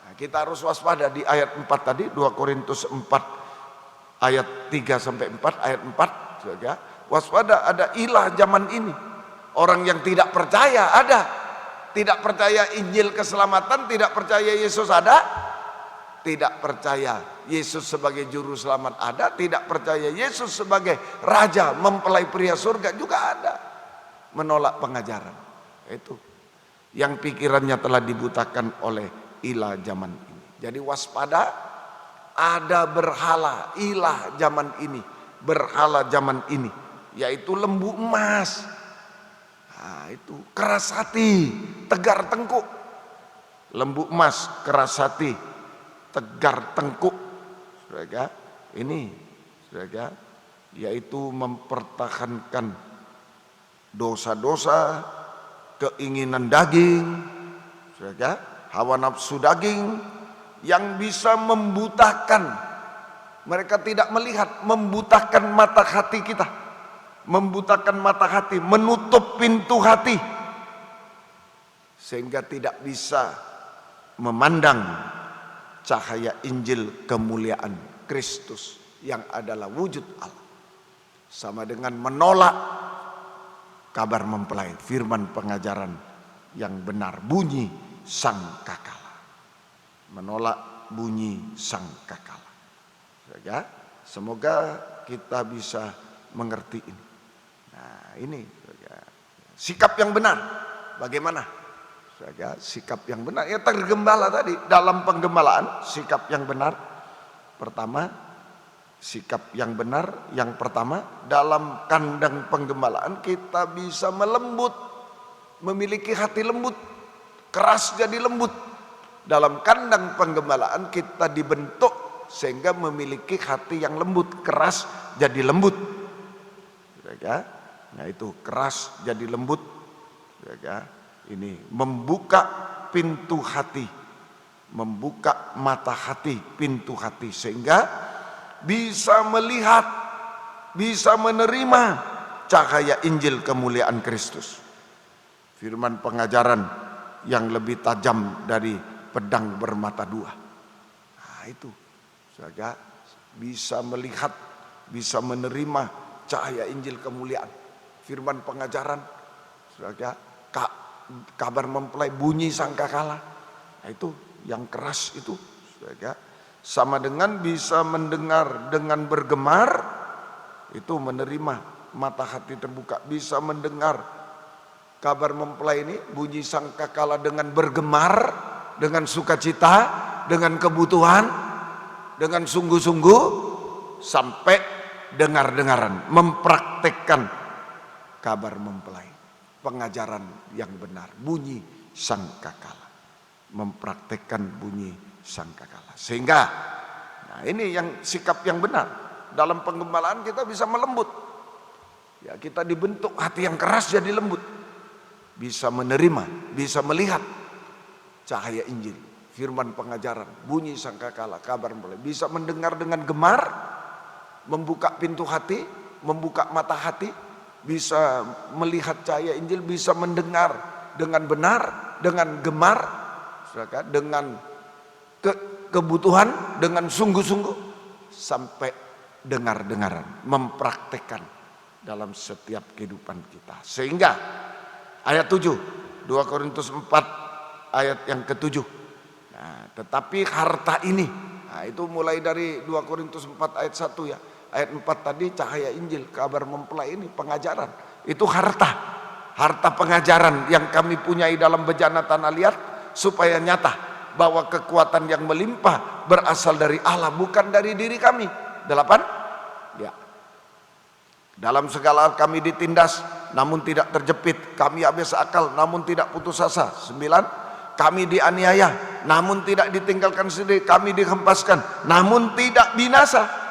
Nah, kita harus waspada di ayat 4 tadi, 2 Korintus 4 ayat 3 sampai 4, ayat 4, saudara. Waspada, ada ilah zaman ini. Orang yang tidak percaya ada. Tidak percaya Injil keselamatan, tidak percaya Yesus ada. Tidak percaya Yesus sebagai juru selamat ada. Tidak percaya Yesus sebagai raja mempelai pria surga juga ada. Menolak pengajaran. Itu yang pikirannya telah dibutakan oleh ilah zaman ini. Jadi waspada, ada berhala ilah zaman ini, berhala zaman ini, yaitu lembu emas. Nah, itu keras hati, tegar tengkuk. Lembu emas, keras hati, tegar tengkuk. Saudara, ini saudara, yaitu mempertahankan dosa-dosa, keinginan daging, saudara, hawa nafsu daging yang bisa membutakan. Mereka tidak melihat, membutakan mata hati kita, membutakan mata hati, menutup pintu hati, sehingga tidak bisa memandang cahaya Injil kemuliaan Kristus yang adalah wujud Allah. Sama dengan menolak kabar mempelai, firman pengajaran yang benar, bunyi sangkakala. Menolak bunyi sangkakala. semoga kita bisa mengerti ini. Nah ini sikap yang benar bagaimana? Sikap yang benar ya tergembala tadi dalam penggembalaan. Sikap yang benar pertama, sikap yang benar yang pertama dalam kandang penggembalaan kita bisa melembut, memiliki hati lembut, keras jadi lembut. Dalam kandang penggembalaan kita dibentuk sehingga memiliki hati yang lembut, keras jadi lembut. Nah itu keras jadi lembut. Ini membuka pintu hati, membuka mata hati, pintu hati, sehingga bisa melihat, bisa menerima cahaya Injil kemuliaan Kristus. Firman pengajaran yang lebih tajam dari pedang bermata dua. Nah itu, sehingga bisa melihat, bisa menerima cahaya Injil kemuliaan. Firman pengajaran, sehingga kabar mempelai, bunyi sangkakala. Nah itu yang keras itu sama dengan bisa mendengar dengan bergemar, itu menerima, mata hati terbuka, bisa mendengar kabar mempelai ini bunyi sangkakala dengan bergemar, dengan sukacita, dengan kebutuhan, dengan sungguh-sungguh, sampai dengar-dengaran, mempraktekkan kabar mempelai. Pengajaran yang benar, bunyi sangkakala, mempraktekkan bunyi sangkakala. Sehingga nah ini yang sikap yang benar. Dalam penggembalaan kita bisa melembut. Ya, kita dibentuk hati yang keras jadi lembut. Bisa menerima, bisa melihat cahaya Injil, firman pengajaran, bunyi sangkakala, kabar mempelai. Bisa mendengar dengan gemar, membuka pintu hati, membuka mata hati, bisa melihat cahaya Injil, bisa mendengar dengan benar, dengan gemar, dengan kebutuhan, dengan sungguh-sungguh, sampai dengar-dengaran, mempraktekkan dalam setiap kehidupan kita. Sehingga ayat 7, 2 Korintus 4 ayat yang ke-7. Nah, tetapi harta ini, nah itu mulai dari 2 Korintus 4 ayat 1 ya. Ayat 4 tadi cahaya Injil, kabar mempelai ini pengajaran. Itu harta. Harta pengajaran yang kami punyai dalam bejana tanah liat supaya nyata bahwa kekuatan yang melimpah berasal dari Allah, bukan dari diri kami. 8. Ya. Dalam segala hal kami ditindas namun tidak terjepit, kami habis akal namun tidak putus asa. 9. Kami dianiaya namun tidak ditinggalkan sendiri, kami dihempaskan namun tidak binasa.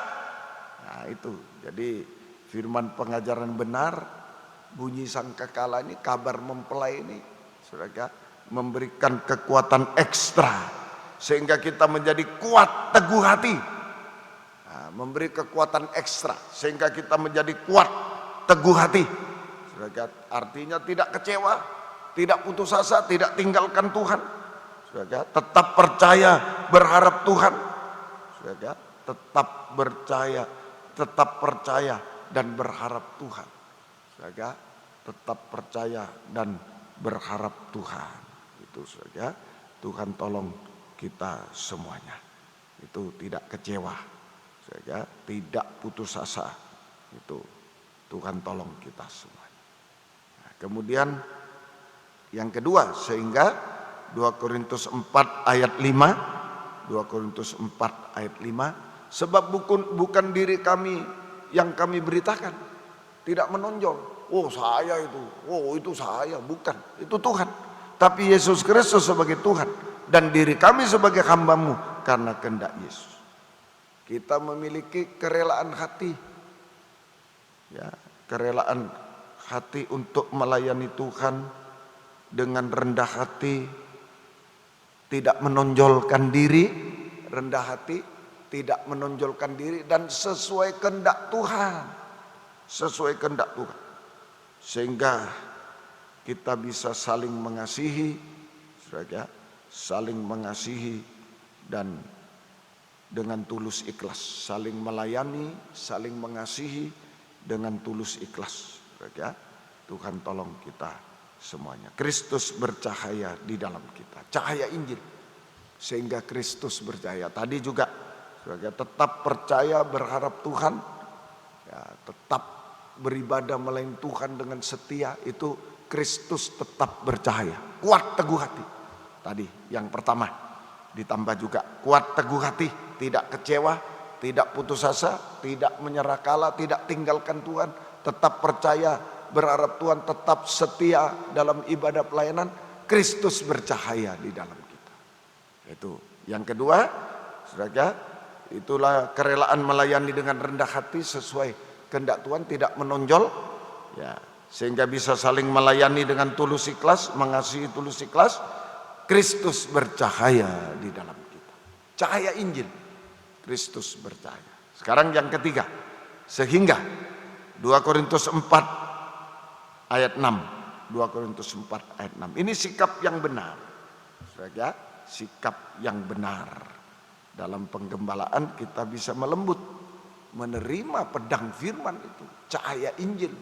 Itu jadi firman pengajaran benar, bunyi sangkakala ini, kabar mempelai ini, saudara, memberikan kekuatan ekstra sehingga kita menjadi kuat, teguh hati. Nah, memberi kekuatan ekstra sehingga kita menjadi kuat, teguh hati, saudara. Artinya tidak kecewa, tidak putus asa, tidak tinggalkan Tuhan, saudara. Tetap percaya, berharap Tuhan, saudara. Tetap percaya dan berharap Tuhan. Saudara, tetap percaya dan berharap Tuhan. Itu saja. Tuhan tolong kita semuanya. Itu tidak kecewa. Saudara, tidak putus asa. Itu Tuhan tolong kita semuanya. Nah, kemudian yang kedua, sehingga 2 Korintus 4 ayat 5, 2 Korintus 4 ayat 5, sebab bukan diri kami yang kami beritakan, tidak menonjol. Oh saya itu, oh itu saya, bukan. Itu Tuhan. Tapi Yesus Kristus sebagai Tuhan dan diri kami sebagai hamba-Mu karena kehendak Yesus. Kita memiliki kerelaan hati, ya, kerelaan hati untuk melayani Tuhan dengan rendah hati, tidak menonjolkan diri, rendah hati, tidak menonjolkan diri, dan sesuai kehendak Tuhan, sesuai kehendak Tuhan, sehingga kita bisa saling mengasihi, saling mengasihi dan dengan tulus ikhlas, saling melayani, saling mengasihi dengan tulus ikhlas. Tuhan tolong kita semuanya. Kristus bercahaya di dalam kita, cahaya Injil, sehingga Kristus bercahaya. Tadi juga saudara, tetap percaya berharap Tuhan, ya, tetap beribadah melayani Tuhan dengan setia, itu Kristus tetap bercahaya. Kuat teguh hati. Tadi yang pertama, ditambah juga kuat teguh hati, tidak kecewa, tidak putus asa, tidak menyerah kalah, tidak tinggalkan Tuhan, tetap percaya berharap Tuhan, tetap setia dalam ibadah pelayanan. Kristus bercahaya di dalam kita. Itu yang kedua, saudara, itulah kerelaan melayani dengan rendah hati sesuai kehendak Tuhan, tidak menonjol, ya, sehingga bisa saling melayani dengan tulus ikhlas, mengasihi tulus ikhlas. Kristus bercahaya di dalam kita. Cahaya Injil, Kristus bercahaya. Sekarang yang ketiga, sehingga 2 Korintus 4 ayat 6. 2 Korintus 4 ayat 6. Ini sikap yang benar. Saudara, sikap yang benar. Dalam penggembalaan kita bisa melembut, menerima pedang firman itu, cahaya Injil,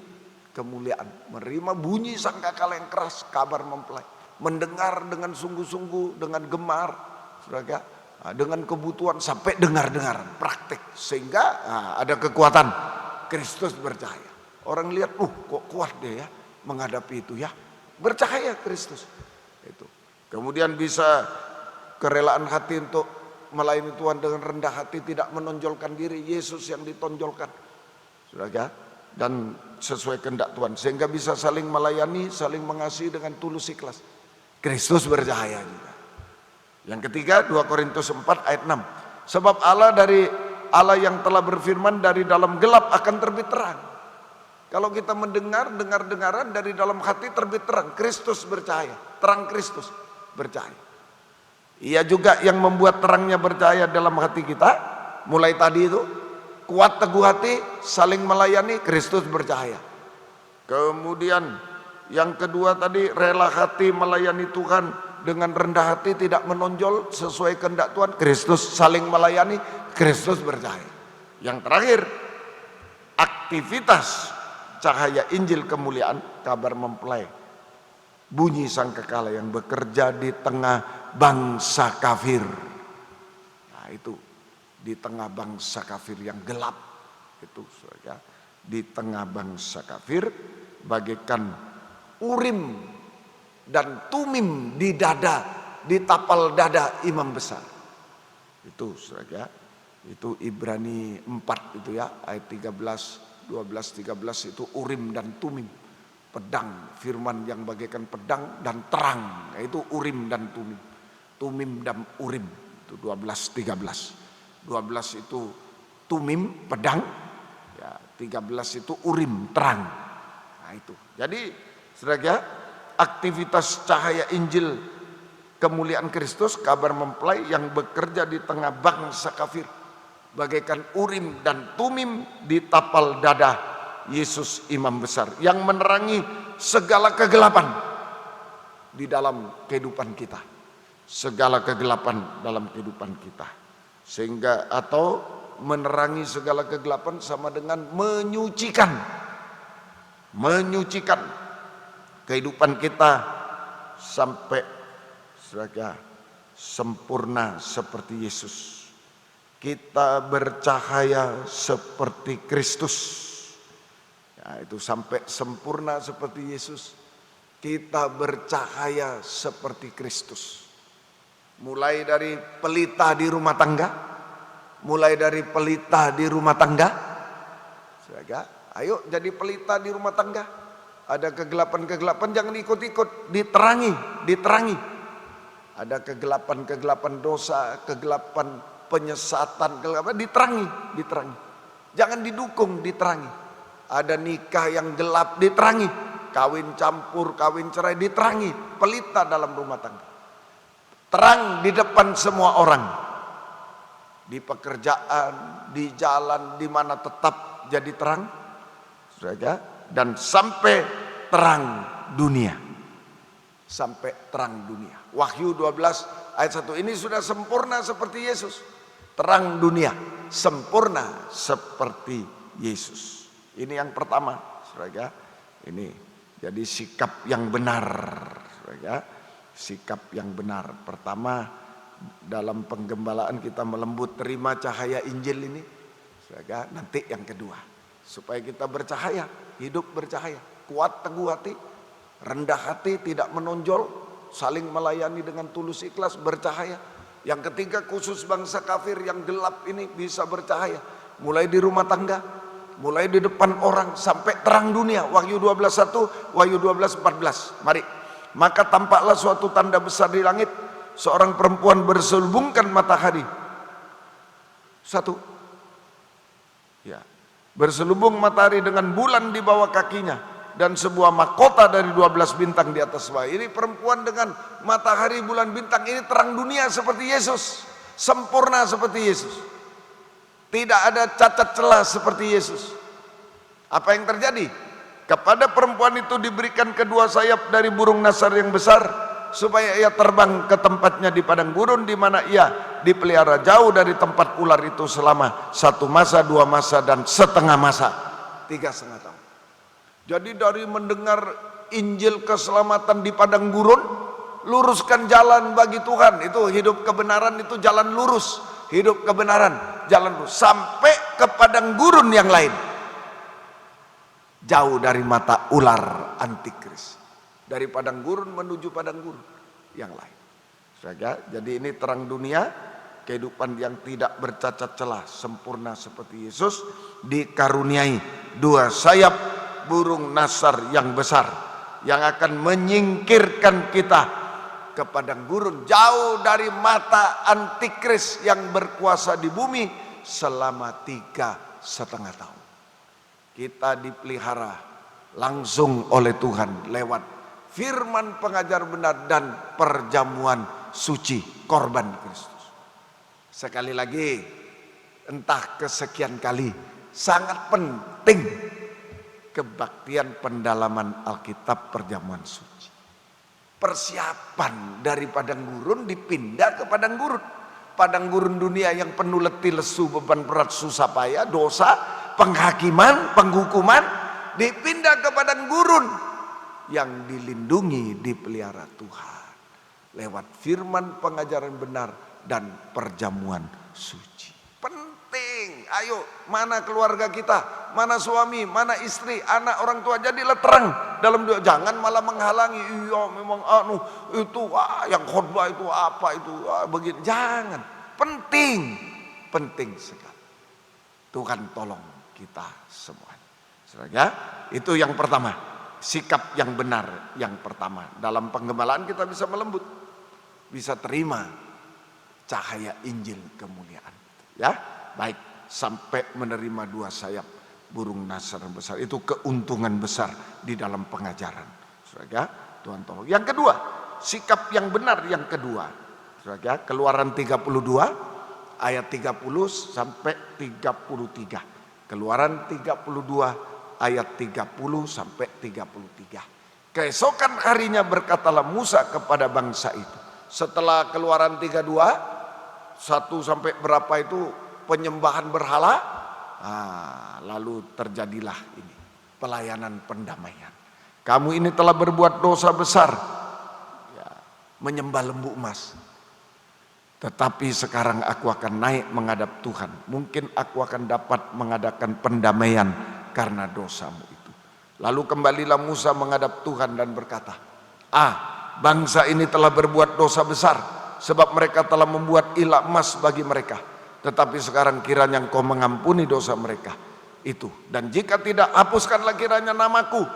kemuliaan, menerima bunyi sangkakala yang keras, kabar mempelai, mendengar dengan sungguh-sungguh, dengan gemar, saudara, dengan kebutuhan sampai dengar-dengar, praktek, sehingga ada kekuatan. Kristus bercahaya. Orang lihat, kok kuat dia ya menghadapi itu ya, bercahaya Kristus. Itu. Kemudian bisa kerelaan hati untuk melayani Tuhan dengan rendah hati, tidak menonjolkan diri, Yesus yang ditonjolkan, saudara, dan sesuai kehendak Tuhan, sehingga bisa saling melayani, saling mengasihi dengan tulus ikhlas. Kristus bercahaya juga. Yang ketiga, 2 Korintus 4 ayat 6. Sebab Allah yang telah berfirman, dari dalam gelap akan terbit terang. Kalau kita dengar-dengaran dari dalam hati terbit terang. Kristus bercahaya, terang Kristus bercahaya. Ia juga yang membuat terangnya bercahaya dalam hati kita. Mulai tadi itu, kuat teguh hati, saling melayani, Kristus bercahaya. Kemudian yang kedua tadi, rela hati melayani Tuhan dengan rendah hati, tidak menonjol, sesuai kehendak Tuhan, Kristus saling melayani, Kristus bercahaya. Yang terakhir, aktivitas cahaya Injil kemuliaan, kabar mempelai, bunyi sangkakala yang bekerja di tengah bangsa kafir. Nah itu, di tengah bangsa kafir yang gelap, itu saudara, di tengah bangsa kafir, bagaikan Urim dan Tumim di dada, di tapal dada imam besar. Itu saudara, itu Ibrani 4 itu ya, ayat 13, 12-13 itu Urim dan Tumim, pedang, firman yang bagaikan pedang dan terang, yaitu Urim dan Tumim. Tumim dan Urim itu 12-13. 12 itu Tumim, pedang, ya, 13 itu Urim, terang. Nah itu. Jadi saudara, aktivitas cahaya Injil kemuliaan Kristus, kabar mempelai yang bekerja di tengah bangsa kafir, bagaikan Urim dan Tumim di tapal dada Yesus imam besar, yang menerangi segala kegelapan di dalam kehidupan kita, segala kegelapan dalam kehidupan kita, sehingga atau menerangi segala kegelapan sama dengan menyucikan kehidupan kita sampai saudara sempurna seperti Yesus. Kita bercahaya seperti Kristus, ya, itu sampai sempurna seperti Yesus. Kita bercahaya seperti Kristus. Mulai dari pelita di rumah tangga, saudara, ayo jadi pelita di rumah tangga. Ada kegelapan-kegelapan jangan ikut-ikut, diterangi. Ada kegelapan-kegelapan dosa, kegelapan penyesatan, diterangi. Jangan didukung, diterangi. Ada nikah yang gelap, diterangi. Kawin campur, kawin cerai, diterangi. Pelita dalam rumah tangga. Terang di depan semua orang. Di pekerjaan, di jalan, di mana tetap jadi terang. Saudara, dan sampai terang dunia. Sampai terang dunia. Wahyu 12 ayat 1 ini sudah sempurna seperti Yesus. Terang dunia, sempurna seperti Yesus. Ini yang pertama, saudara. Ini jadi sikap yang benar, saudara. Sikap yang benar. Pertama, dalam penggembalaan kita melembut terima cahaya Injil ini, saudara, nanti yang kedua, supaya kita bercahaya, hidup bercahaya, kuat teguh hati, rendah hati, tidak menonjol, saling melayani dengan tulus ikhlas, bercahaya. Yang ketiga, khusus bangsa kafir yang gelap ini bisa bercahaya, mulai di rumah tangga, mulai di depan orang sampai terang dunia. Wahyu 12:1, Wahyu 12:14. Mari. Maka tampaklah suatu tanda besar di langit, seorang perempuan berselubungkan matahari. Satu. Ya. Berselubung matahari dengan bulan di bawah kakinya dan sebuah mahkota dari 12 bintang di atas bawah. Ini perempuan dengan matahari, bulan, bintang, ini terang dunia seperti Yesus, sempurna seperti Yesus. Tidak ada cacat celah seperti Yesus. Apa yang terjadi? Kepada perempuan itu diberikan kedua sayap dari burung nasar yang besar, supaya ia terbang ke tempatnya di padang gurun, di mana ia dipelihara jauh dari tempat ular itu selama 1 masa, 2 masa, dan setengah masa, 3,5 tahun. Jadi dari mendengar Injil keselamatan di padang gurun, luruskan jalan bagi Tuhan, itu hidup kebenaran, itu jalan lurus, hidup kebenaran, jalan lurus, sampai ke padang gurun yang lain, jauh dari mata ular antikris, dari padang gurun menuju padang gurun yang lain. Saudara, jadi ini terang dunia, kehidupan yang tidak bercacat celah, sempurna seperti Yesus, dikaruniai 2 sayap burung nasar yang besar, yang akan menyingkirkan kita ke padang gurun, jauh dari mata antikris yang berkuasa di bumi selama 3,5 tahun. Kita dipelihara langsung oleh Tuhan lewat firman pengajar benar dan perjamuan suci korban Kristus. Sekali lagi, entah kesekian kali, sangat penting kebaktian pendalaman Alkitab, perjamuan suci. Persiapan dari padang gurun dipindah ke padang gurun. Padang gurun dunia yang penuh letih lesu, beban berat, susah payah, dosa, penghakiman, penghukuman, dipindah ke padang gurun yang dilindungi, dipelihara Tuhan lewat firman pengajaran benar dan perjamuan suci. Penting. Ayo, mana keluarga kita, mana suami, mana istri, anak, orang tua, jadilah terang dalam doa. Jangan malah menghalangi. Iya memang itu yang khotbah itu apa itu begini. Jangan. Penting sekali. Tuhan tolong kita semua. Saudara, itu yang pertama, sikap yang benar yang pertama. Dalam penggembalaan kita bisa melembut, bisa terima cahaya Injil kemuliaan. Ya, baik, sampai menerima 2 sayap burung nasar besar. Itu keuntungan besar di dalam pengajaran. Saudara, Tuhan tolong. Yang kedua, sikap yang benar yang kedua. Saudara, Keluaran 32 ayat 30 sampai 33. Keluaran 32 ayat 30 sampai 33. Keesokan harinya berkatalah Musa kepada bangsa itu. Setelah Keluaran 32 1 sampai berapa itu penyembahan berhala, lalu terjadilah ini pelayanan pendamaian. Kamu ini telah berbuat dosa besar, ya, menyembah lembu emas. Tetapi sekarang aku akan naik menghadap Tuhan. Mungkin aku akan dapat mengadakan pendamaian karena dosamu itu. Lalu kembalilah Musa menghadap Tuhan dan berkata, bangsa ini telah berbuat dosa besar, sebab mereka telah membuat ilah emas bagi mereka. Tetapi sekarang kiranya Engkau mengampuni dosa mereka itu. Dan jika tidak, hapuskanlah kiranya namaku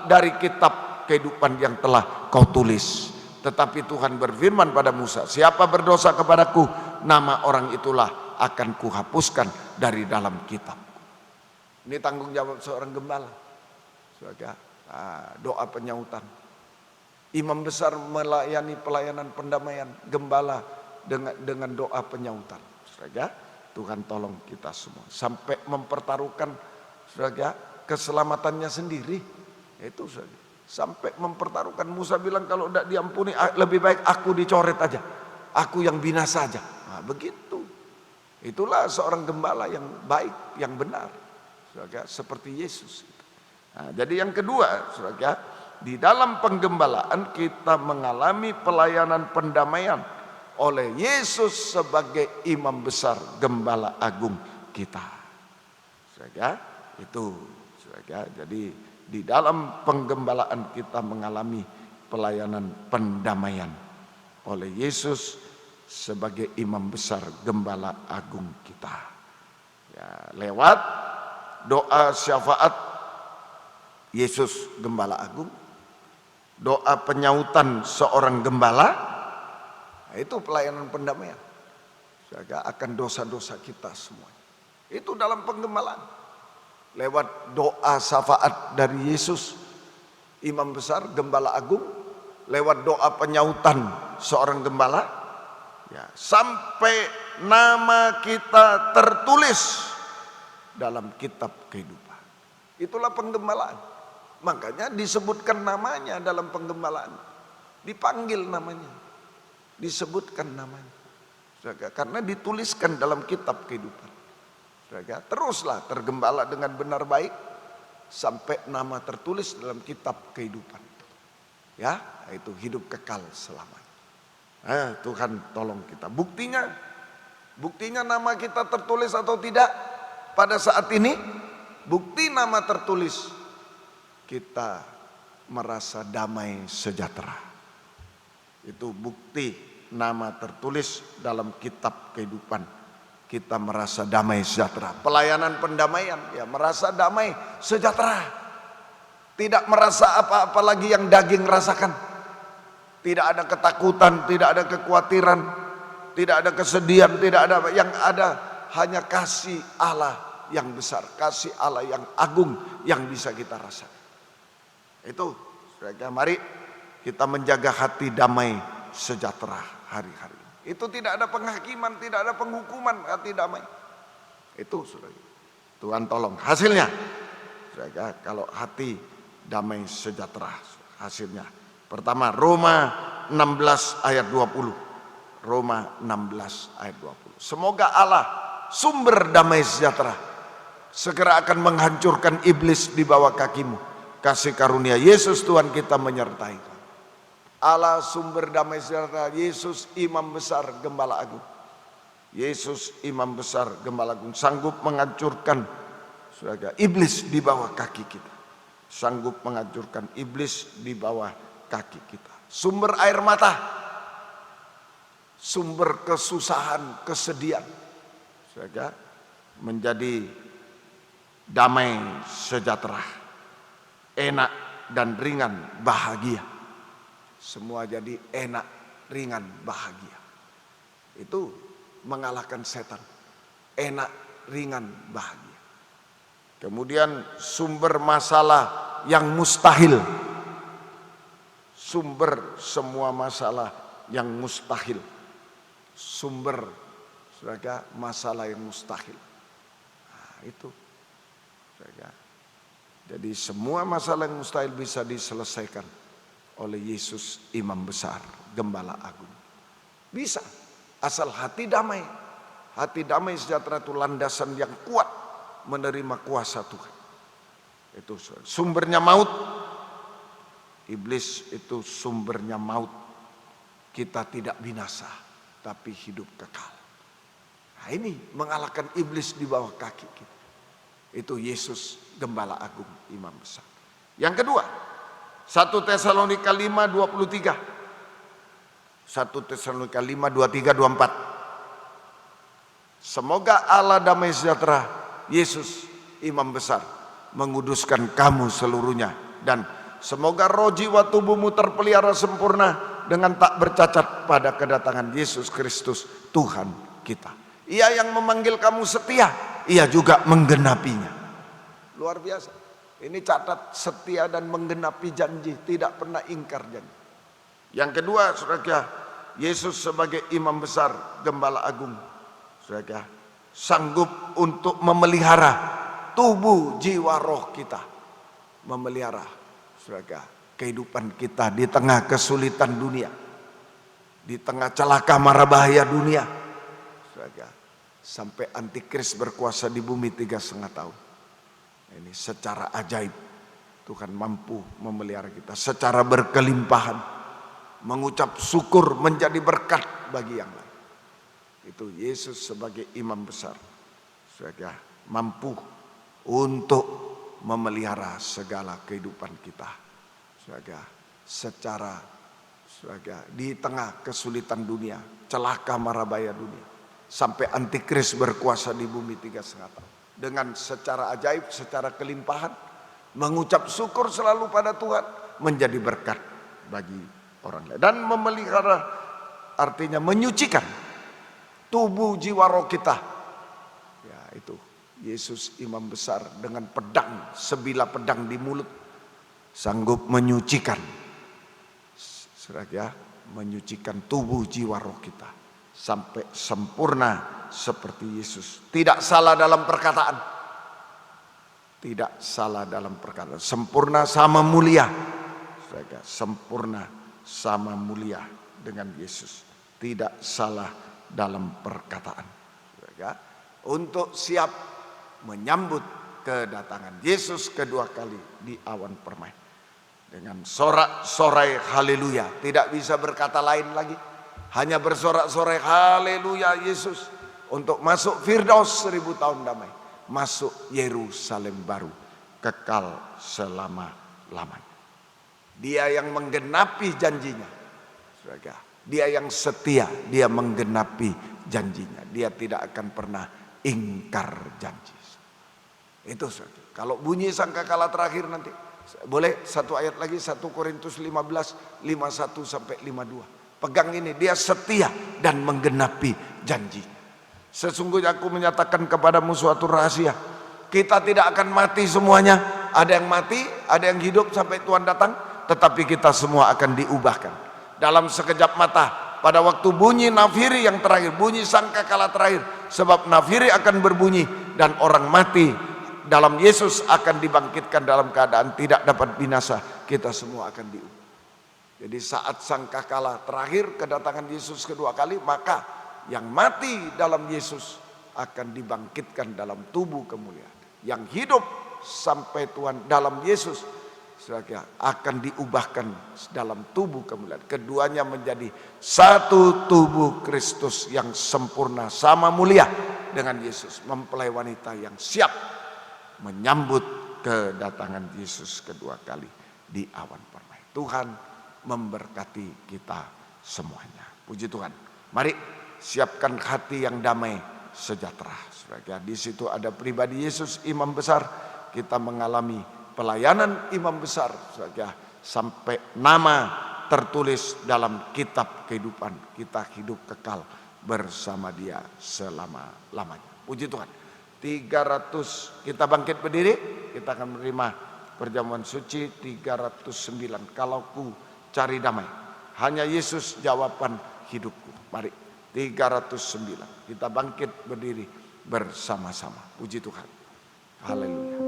dari kitab kehidupan yang telah Kau tulis. Tetapi Tuhan berfirman pada Musa, siapa berdosa kepadaku, nama orang itulah akan kuhapuskan dari dalam kitab. Ini tanggung jawab seorang gembala. Doa penyautan. Imam besar melayani pelayanan pendamaian, gembala dengan doa penyautan. Saudara, Tuhan tolong kita semua sampai mempertaruhkan saudara keselamatannya sendiri. Itu saja. Sampai mempertaruhkan. Musa bilang kalau tidak diampuni lebih baik aku dicoret aja, aku yang binasa aja. Begitu. Itulah seorang gembala yang baik, yang benar, saudara, seperti Yesus. Jadi yang kedua, saudara, di dalam penggembalaan kita mengalami pelayanan pendamaian oleh Yesus sebagai imam besar, gembala agung kita. Saudara, itu saudara. Jadi di dalam penggembalaan kita mengalami pelayanan pendamaian oleh Yesus sebagai imam besar, gembala agung kita. Ya, lewat doa syafaat Yesus gembala agung, doa penyautan seorang gembala, nah, itu pelayanan pendamaian. Jaga akan dosa-dosa kita semua. Itu dalam penggembalaan. Lewat doa syafaat dari Yesus, imam besar, gembala agung, lewat doa penyautan seorang gembala, ya, sampai nama kita tertulis dalam kitab kehidupan. Itulah penggembalaan. Makanya disebutkan namanya dalam penggembalaan. Dipanggil namanya. Disebutkan namanya. Karena dituliskan dalam kitab kehidupan. Teruslah tergembala dengan benar baik sampai nama tertulis dalam kitab kehidupan. Ya, itu hidup kekal selamanya. Tuhan tolong kita. Buktinya nama kita tertulis atau tidak pada saat ini? Bukti nama tertulis, kita merasa damai sejahtera. Itu bukti nama tertulis dalam kitab kehidupan. Kita merasa damai sejahtera. Pelayanan pendamaian, ya, merasa damai sejahtera. Tidak merasa apa-apa lagi yang daging rasakan. Tidak ada ketakutan, tidak ada kekhawatiran, tidak ada kesedihan, tidak ada, yang ada hanya kasih Allah yang besar, kasih Allah yang agung yang bisa kita rasakan. Itu, saudara, mari kita menjaga hati damai sejahtera hari-hari. Itu tidak ada penghakiman, tidak ada penghukuman, hati damai. Itu, saudara. Tuhan tolong hasilnya. Saudara, kalau hati damai sejahtera, hasilnya. Pertama, Roma 16 ayat 20. Roma 16 ayat 20. Semoga Allah sumber damai sejahtera segera akan menghancurkan iblis di bawah kakimu. Kasih karunia Yesus Tuhan kita menyertai. Allah sumber damai sejahtera, Yesus imam besar gembala agung. Yesus imam besar gembala agung sanggup menghancurkan iblis di bawah kaki kita. Sanggup menghancurkan iblis di bawah kaki kita. Sumber air mata, sumber kesusahan, kesedihan, menjadi damai sejahtera, enak dan ringan, bahagia. Semua jadi enak, ringan, bahagia. Itu mengalahkan setan. Enak, ringan, bahagia. Kemudian sumber masalah yang mustahil. Sumber semua masalah yang mustahil. Sumber masalah yang mustahil. Nah, itu. Jadi semua masalah yang mustahil bisa diselesaikan oleh Yesus imam besar, gembala agung. Bisa, asal hati damai. Hati damai sejahtera itu landasan yang kuat menerima kuasa Tuhan. Itu sumbernya maut. Iblis itu sumbernya maut. Kita tidak binasa, tapi hidup kekal. Nah, ini mengalahkan iblis di bawah kaki kita. Itu Yesus gembala agung imam besar. Yang kedua, 1 Tesalonika 5:23. 1 Tesalonika 5:23, 24. Semoga Allah damai sejahtera, Yesus imam besar, menguduskan kamu seluruhnya, dan semoga roh jiwa tubuhmu terpelihara sempurna dengan tak bercacat pada kedatangan Yesus Kristus Tuhan kita. Ia yang memanggil kamu setia, ia juga menggenapinya. Luar biasa. Ini catat, setia dan menggenapi janji, tidak pernah ingkar janji. Yang kedua, saudara, Yesus sebagai imam besar, gembala agung, saudara, sanggup untuk memelihara tubuh, jiwa, roh kita. Memelihara, saudara, kehidupan kita di tengah kesulitan dunia, di tengah celaka mara bahaya dunia, saudara. Sampai antikris berkuasa di bumi 3,5 tahun. Ini secara ajaib Tuhan mampu memelihara kita secara berkelimpahan. mengucap syukur menjadi berkat bagi yang lain. Itu Yesus sebagai imam besar, saudara, mampu untuk memelihara segala kehidupan kita, saudara, secara di tengah kesulitan dunia, celaka marabaya dunia, sampai antikris berkuasa di bumi 3,5 tahun. Dengan secara ajaib, secara kelimpahan, mengucap syukur selalu pada Tuhan, menjadi berkat bagi orang lain. Dan memelihara artinya menyucikan tubuh jiwa roh kita. Ya, itu Yesus imam besar dengan pedang, sebilah pedang di mulut, sanggup menyucikan, ya, menyucikan tubuh jiwa roh kita sampai sempurna seperti Yesus. Tidak salah dalam perkataan, tidak salah dalam perkataan, sempurna sama mulia, ya, sempurna sama mulia dengan Yesus. Tidak salah dalam perkataan, ya, untuk siap menyambut kedatangan Yesus kedua kali di awan permai. Dengan sorak-sorai haleluya, tidak bisa berkata lain lagi, hanya bersorak-sorai haleluya Yesus untuk masuk Firdaus 1000 tahun damai, masuk Yerusalem baru, kekal selama-lamanya. Dia yang menggenapi janjinya, saudara. Dia yang setia, dia menggenapi janjinya, dia tidak akan pernah ingkar janji. Itu saudara. Kalau bunyi sangkakala terakhir nanti, boleh satu ayat lagi, 1 Korintus 15, 51 sampai 52. Pegang ini, dia setia dan menggenapi janjinya. Sesungguhnya aku menyatakan kepadamu suatu rahasia, kita tidak akan mati semuanya. Ada yang mati, ada yang hidup sampai Tuhan datang, tetapi kita semua akan diubahkan dalam sekejap mata. Pada waktu bunyi nafiri yang terakhir, bunyi sangkakala terakhir, sebab nafiri akan berbunyi dan orang mati dalam Yesus akan dibangkitkan dalam keadaan tidak dapat binasa. Kita semua akan diubah. Jadi saat sangkakala terakhir kedatangan Yesus kedua kali, maka yang mati dalam Yesus akan dibangkitkan dalam tubuh kemuliaan. Yang hidup sampai Tuhan dalam Yesus akan diubahkan dalam tubuh kemuliaan. Keduanya menjadi satu tubuh Kristus yang sempurna sama mulia dengan Yesus, mempelai wanita yang siap menyambut kedatangan Yesus kedua kali di awan permai. Tuhan memberkati kita semuanya. Puji Tuhan. Mari siapkan hati yang damai sejahtera. Saudara, di situ ada pribadi Yesus imam besar. Kita mengalami pelayanan imam besar, saudara, sampai nama tertulis dalam kitab kehidupan. Kita hidup kekal bersama Dia selama-lamanya. Puji Tuhan. 300, kita bangkit berdiri, kita akan menerima perjamuan suci 309. Kalau ku cari damai, hanya Yesus jawaban hidupku. Mari 309, kita bangkit berdiri bersama-sama. Puji Tuhan. Haleluya.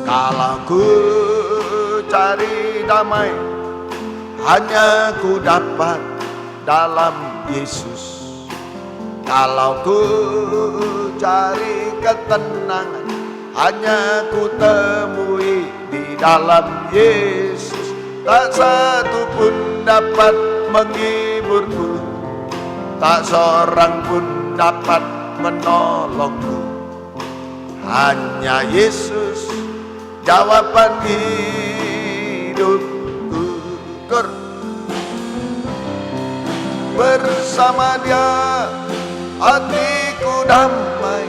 Kalau ku cari damai, hanya ku dapat dalam Yesus. Kalau ku cari ketenangan, hanya ku temui di dalam Yesus. Tak satu pun dapat menghiburku, tak seorang pun dapat menolongku. Hanya Yesus jawaban hidupku. Bersama Dia hatiku damai,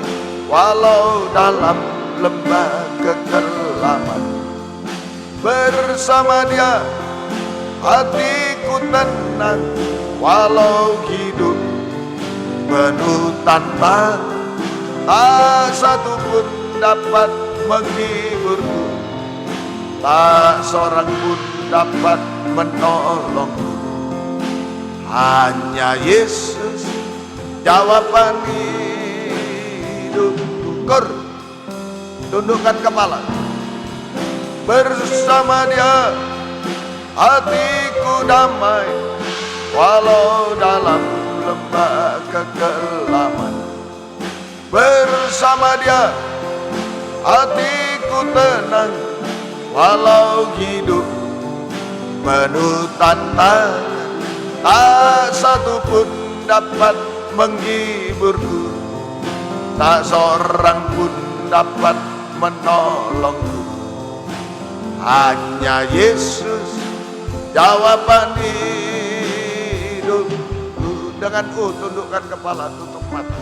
walau dalam lembah kekelaman. Bersama Dia hatiku tenang, walau hidup penuh tantangan. Tak satu pun dapat menghiburku, tak seorang pun dapat menolongku. Hanya Yesus jawaban hidupku. Tundukkan kepala. Bersama Dia hatiku damai, walau dalam lembah kekelaman. bersama Dia hatiku tenang, walau hidup penuh tantangan, tak satu pun dapat menghiburku, tak seorang pun dapat menolongku. Hanya Yesus jawaban hidupku. Dengan tundukkan kepala, tutup mata.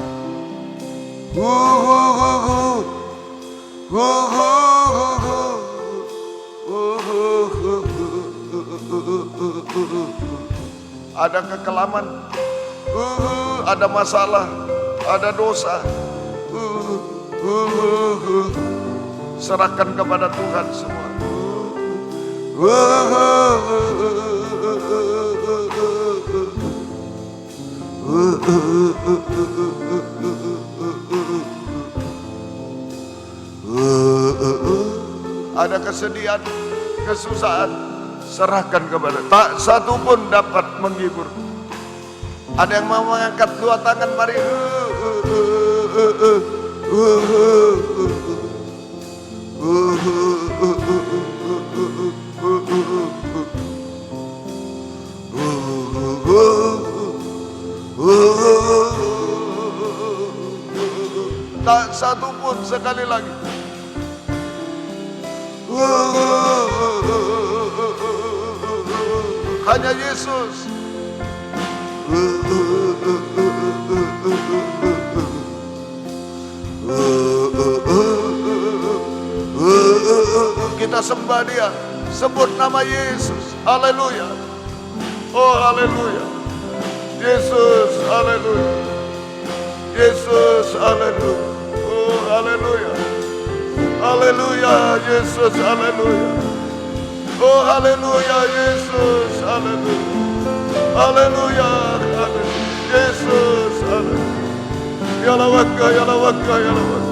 Ada kekelaman, ada masalah, ada dosa. Serahkan kepada Tuhan semua. Ada kesedihan, kesusahan, serahkan kepada. Tak satu pun dapat menghibur. Ada yang mau mengangkat dua tangan, mari. Tak satu pun, sekali lagi. Hanya Yesus. Kita sembah Dia, sebut nama Yesus. Haleluya. Oh haleluya. Yesus, haleluya. Yesus, haleluya. Oh haleluya. Haleluya, Yesus, haleluya. Oh haleluya, Yesus, haleluya. Haleluya, haleluya. Yesus, haleluya. Ya lawaka, ya lawaka, ya lawaka.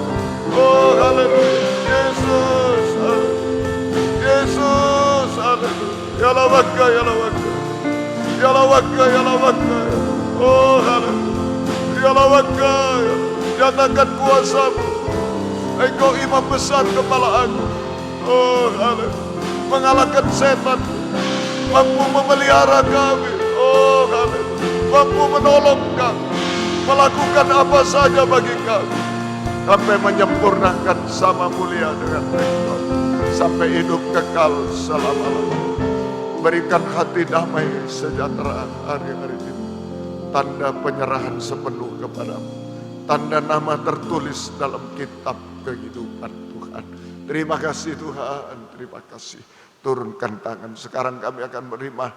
Oh haleluya, Yesus, haleluya. Yesus, haleluya. Ya lawaka, ya lawaka. Ya lawaka, ya lawaka. Oh haleluya. Ya lawaka, ya. Nyatakan kuasa-Mu. Engkau imam besar kepala aku. Oh haleluya. Mengalahkan setan, mampu memelihara kami. Oh haleluya. Mampu menolong kami, melakukan apa saja bagi kami, sampai menyempurnakan sama mulia dengan Tuhan, sampai hidup kekal selama-lamanya. Berikan hati damai sejahtera hari-hari ini, tanda penyerahan sepenuh kepadamu, tanda nama tertulis dalam kitab kehidupan Tuhan. Terima kasih Tuhan, terima kasih. Turunkan tangan, sekarang kami akan menerima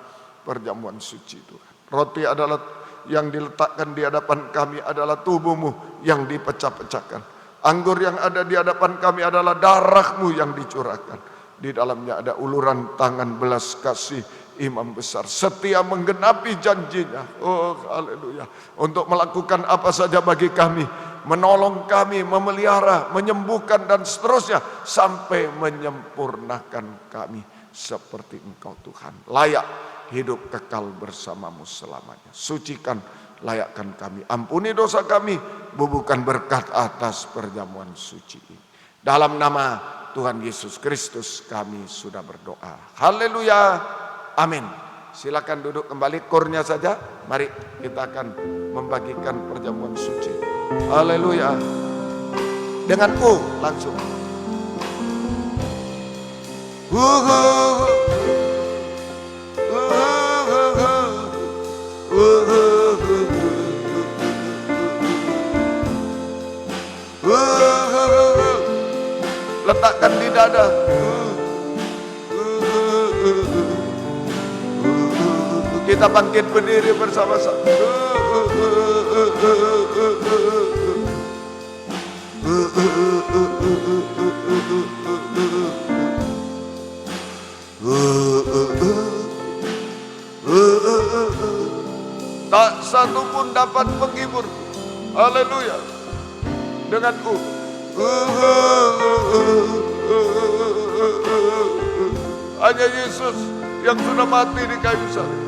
perjamuan suci Tuhan. Roti adalah yang diletakkan di hadapan kami adalah tubuh-Mu yang dipecah-pecahkan. Anggur yang ada di hadapan kami adalah darah-Mu yang dicurahkan. Di dalamnya ada uluran tangan belas kasih imam besar, setia menggenapi janjinya. Oh haleluya. Untuk melakukan apa saja bagi kami, menolong kami, memelihara, menyembuhkan dan seterusnya, sampai menyempurnakan kami seperti Engkau Tuhan. Layak hidup kekal bersama-Mu selamanya. Sucikan, layakkan kami. Ampuni dosa kami, bubuhkan berkat atas perjamuan suci ini. Dalam nama Tuhan Yesus Kristus kami sudah berdoa. Haleluya. Amin. Silakan duduk kembali, kurnya saja. Mari kita akan membagikan perjamuan suci. Haleluya. Dengan langsung. Letakkan di dada. Kita bangkit berdiri bersama-sama. Tak satu pun dapat menghibur. Haleluya. Denganku. Hanya Yesus yang sudah mati di kayu salib.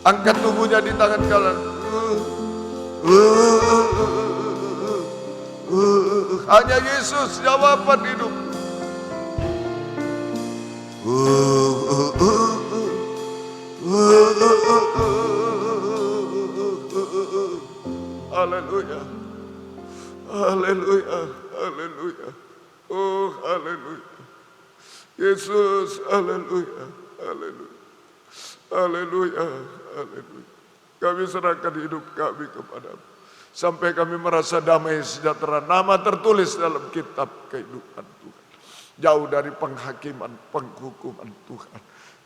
Angkat tubuhnya di tangan kanan. Hanya Yesus jawaban hidup. Haleluya. Haleluya. Haleluya. Oh, haleluya. Yesus, haleluya. Haleluya. Haleluya. Haleluya. Kami serahkan hidup kami kepadamu. Sampai kami merasa damai sejahtera. Nama tertulis dalam kitab kehidupan Tuhan. Jauh dari penghakiman, penghukuman Tuhan.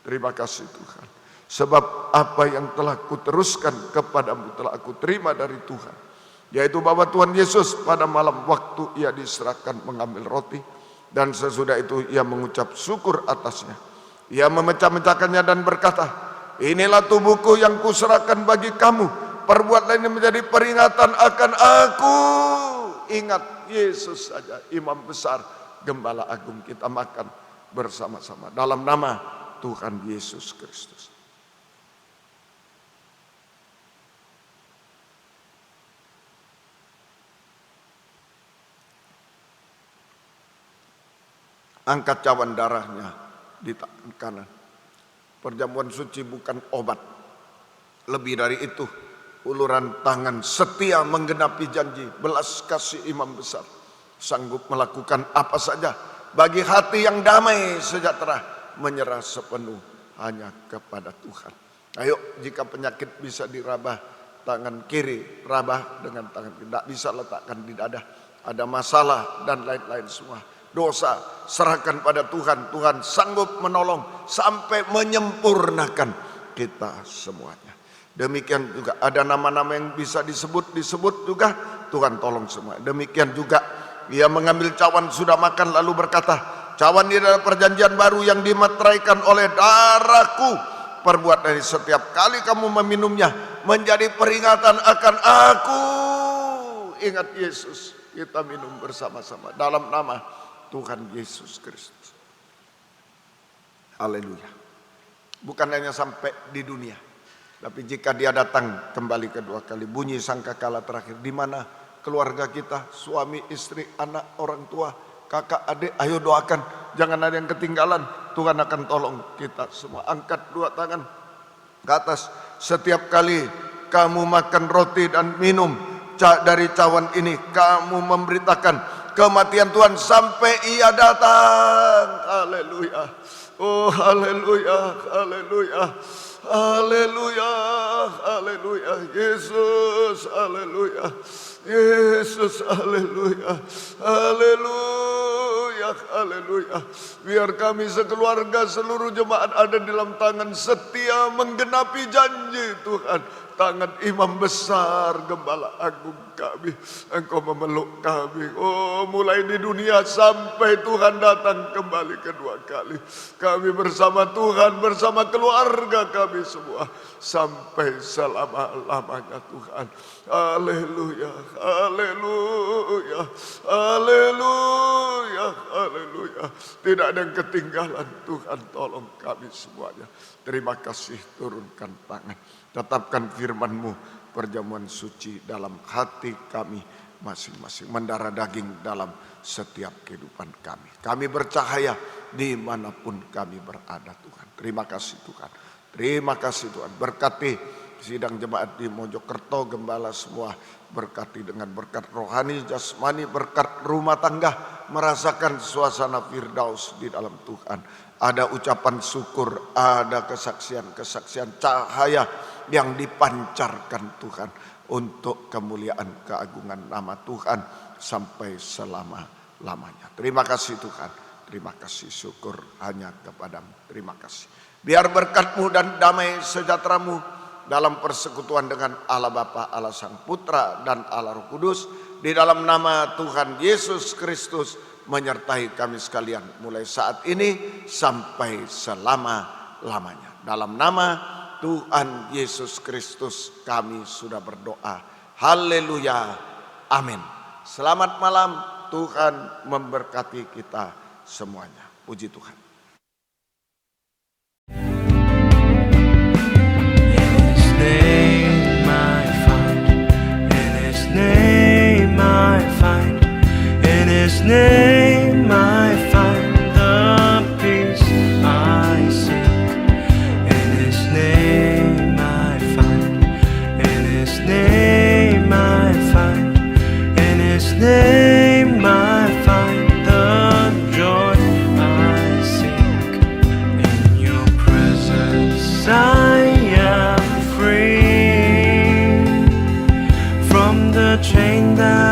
Terima kasih Tuhan. Sebab apa yang telah kuteruskan kepadamu telah aku terima dari Tuhan. Yaitu bahwa Tuhan Yesus pada malam waktu ia diserahkan mengambil roti. Dan sesudah itu ia mengucap syukur atasnya. Ia memecah-mecahkannya dan berkata, inilah tubuhku yang kuserahkan bagi kamu. Perbuatlah ini menjadi peringatan akan aku. Ingat Yesus saja, Imam Besar, Gembala Agung. Kita makan bersama-sama dalam nama Tuhan Yesus Kristus. Angkat cawan darahnya di tangan kanan. Perjamuan suci bukan obat. Lebih dari itu, uluran tangan setia menggenapi janji belas kasih Imam Besar. Sanggup melakukan apa saja bagi hati yang damai sejahtera, menyerah sepenuh hanya kepada Tuhan. Ayo, jika penyakit bisa dirabah tangan kiri, rabah dengan tangan kiri. Tidak bisa letakkan di dada. Ada masalah dan lain-lain semua. Dosa serahkan pada Tuhan. Tuhan sanggup menolong sampai menyempurnakan kita semuanya. Demikian juga ada nama-nama yang bisa disebut juga Tuhan tolong semua. Demikian juga ia mengambil cawan sudah makan lalu berkata, cawan ini adalah perjanjian baru yang dimeteraikan oleh darahku. Perbuat dari setiap kali kamu meminumnya menjadi peringatan akan aku. Ingat Yesus, kita minum bersama-sama dalam nama Tuhan Yesus Kristus. Haleluya. Bukan hanya sampai di dunia, tapi jika dia datang kembali kedua kali, bunyi sangkakala terakhir, di mana keluarga kita, suami, istri, anak, orang tua, kakak, adik, ayo doakan, jangan ada yang ketinggalan. Tuhan akan tolong kita semua. Angkat dua tangan ke atas. Setiap kali kamu makan roti dan minum dari cawan ini, kamu memberitakan kematian Tuhan sampai ia datang. Haleluya. Oh haleluya. Haleluya. Haleluya. Haleluya. Yesus. Haleluya. Yesus. Haleluya. Haleluya. Haleluya. Biar kami sekeluarga, seluruh jemaat ada dalam tangan setia menggenapi janji Tuhan. Tangan Imam Besar, Gembala Agung kami. Engkau memeluk kami. Oh, mulai di dunia sampai Tuhan datang kembali kedua kali. Kami bersama Tuhan, bersama keluarga kami semua. Sampai selama-lamanya Tuhan. Haleluya, haleluya, haleluya, haleluya. Tidak ada yang ketinggalan. Tuhan tolong kami semuanya. Terima kasih, turunkan tangan. Tetapkan firman-Mu, perjamuan suci dalam hati kami masing-masing. Mendarah daging dalam setiap kehidupan kami. Kami bercahaya dimanapun kami berada Tuhan. Terima kasih Tuhan. Terima kasih Tuhan. Berkati sidang jemaat di Mojokerto, gembala semua. Berkati dengan berkat rohani, jasmani, berkat rumah tangga. Merasakan suasana firdaus di dalam Tuhan. Ada ucapan syukur, ada kesaksian-kesaksian cahaya yang dipancarkan Tuhan untuk kemuliaan keagungan nama Tuhan sampai selama-lamanya. Terima kasih Tuhan. Terima kasih, syukur hanya kepadamu. Terima kasih. Biar berkat-Mu dan damai sejahtera-Mu dalam persekutuan dengan Allah Bapa, Allah Sang Putra dan Allah Roh Kudus di dalam nama Tuhan Yesus Kristus menyertai kami sekalian mulai saat ini sampai selama-lamanya. Dalam nama Tuhan Yesus Kristus kami sudah berdoa. Haleluya. Amin. Selamat malam. Tuhan memberkati kita semuanya. Puji Tuhan. His name I find in indah.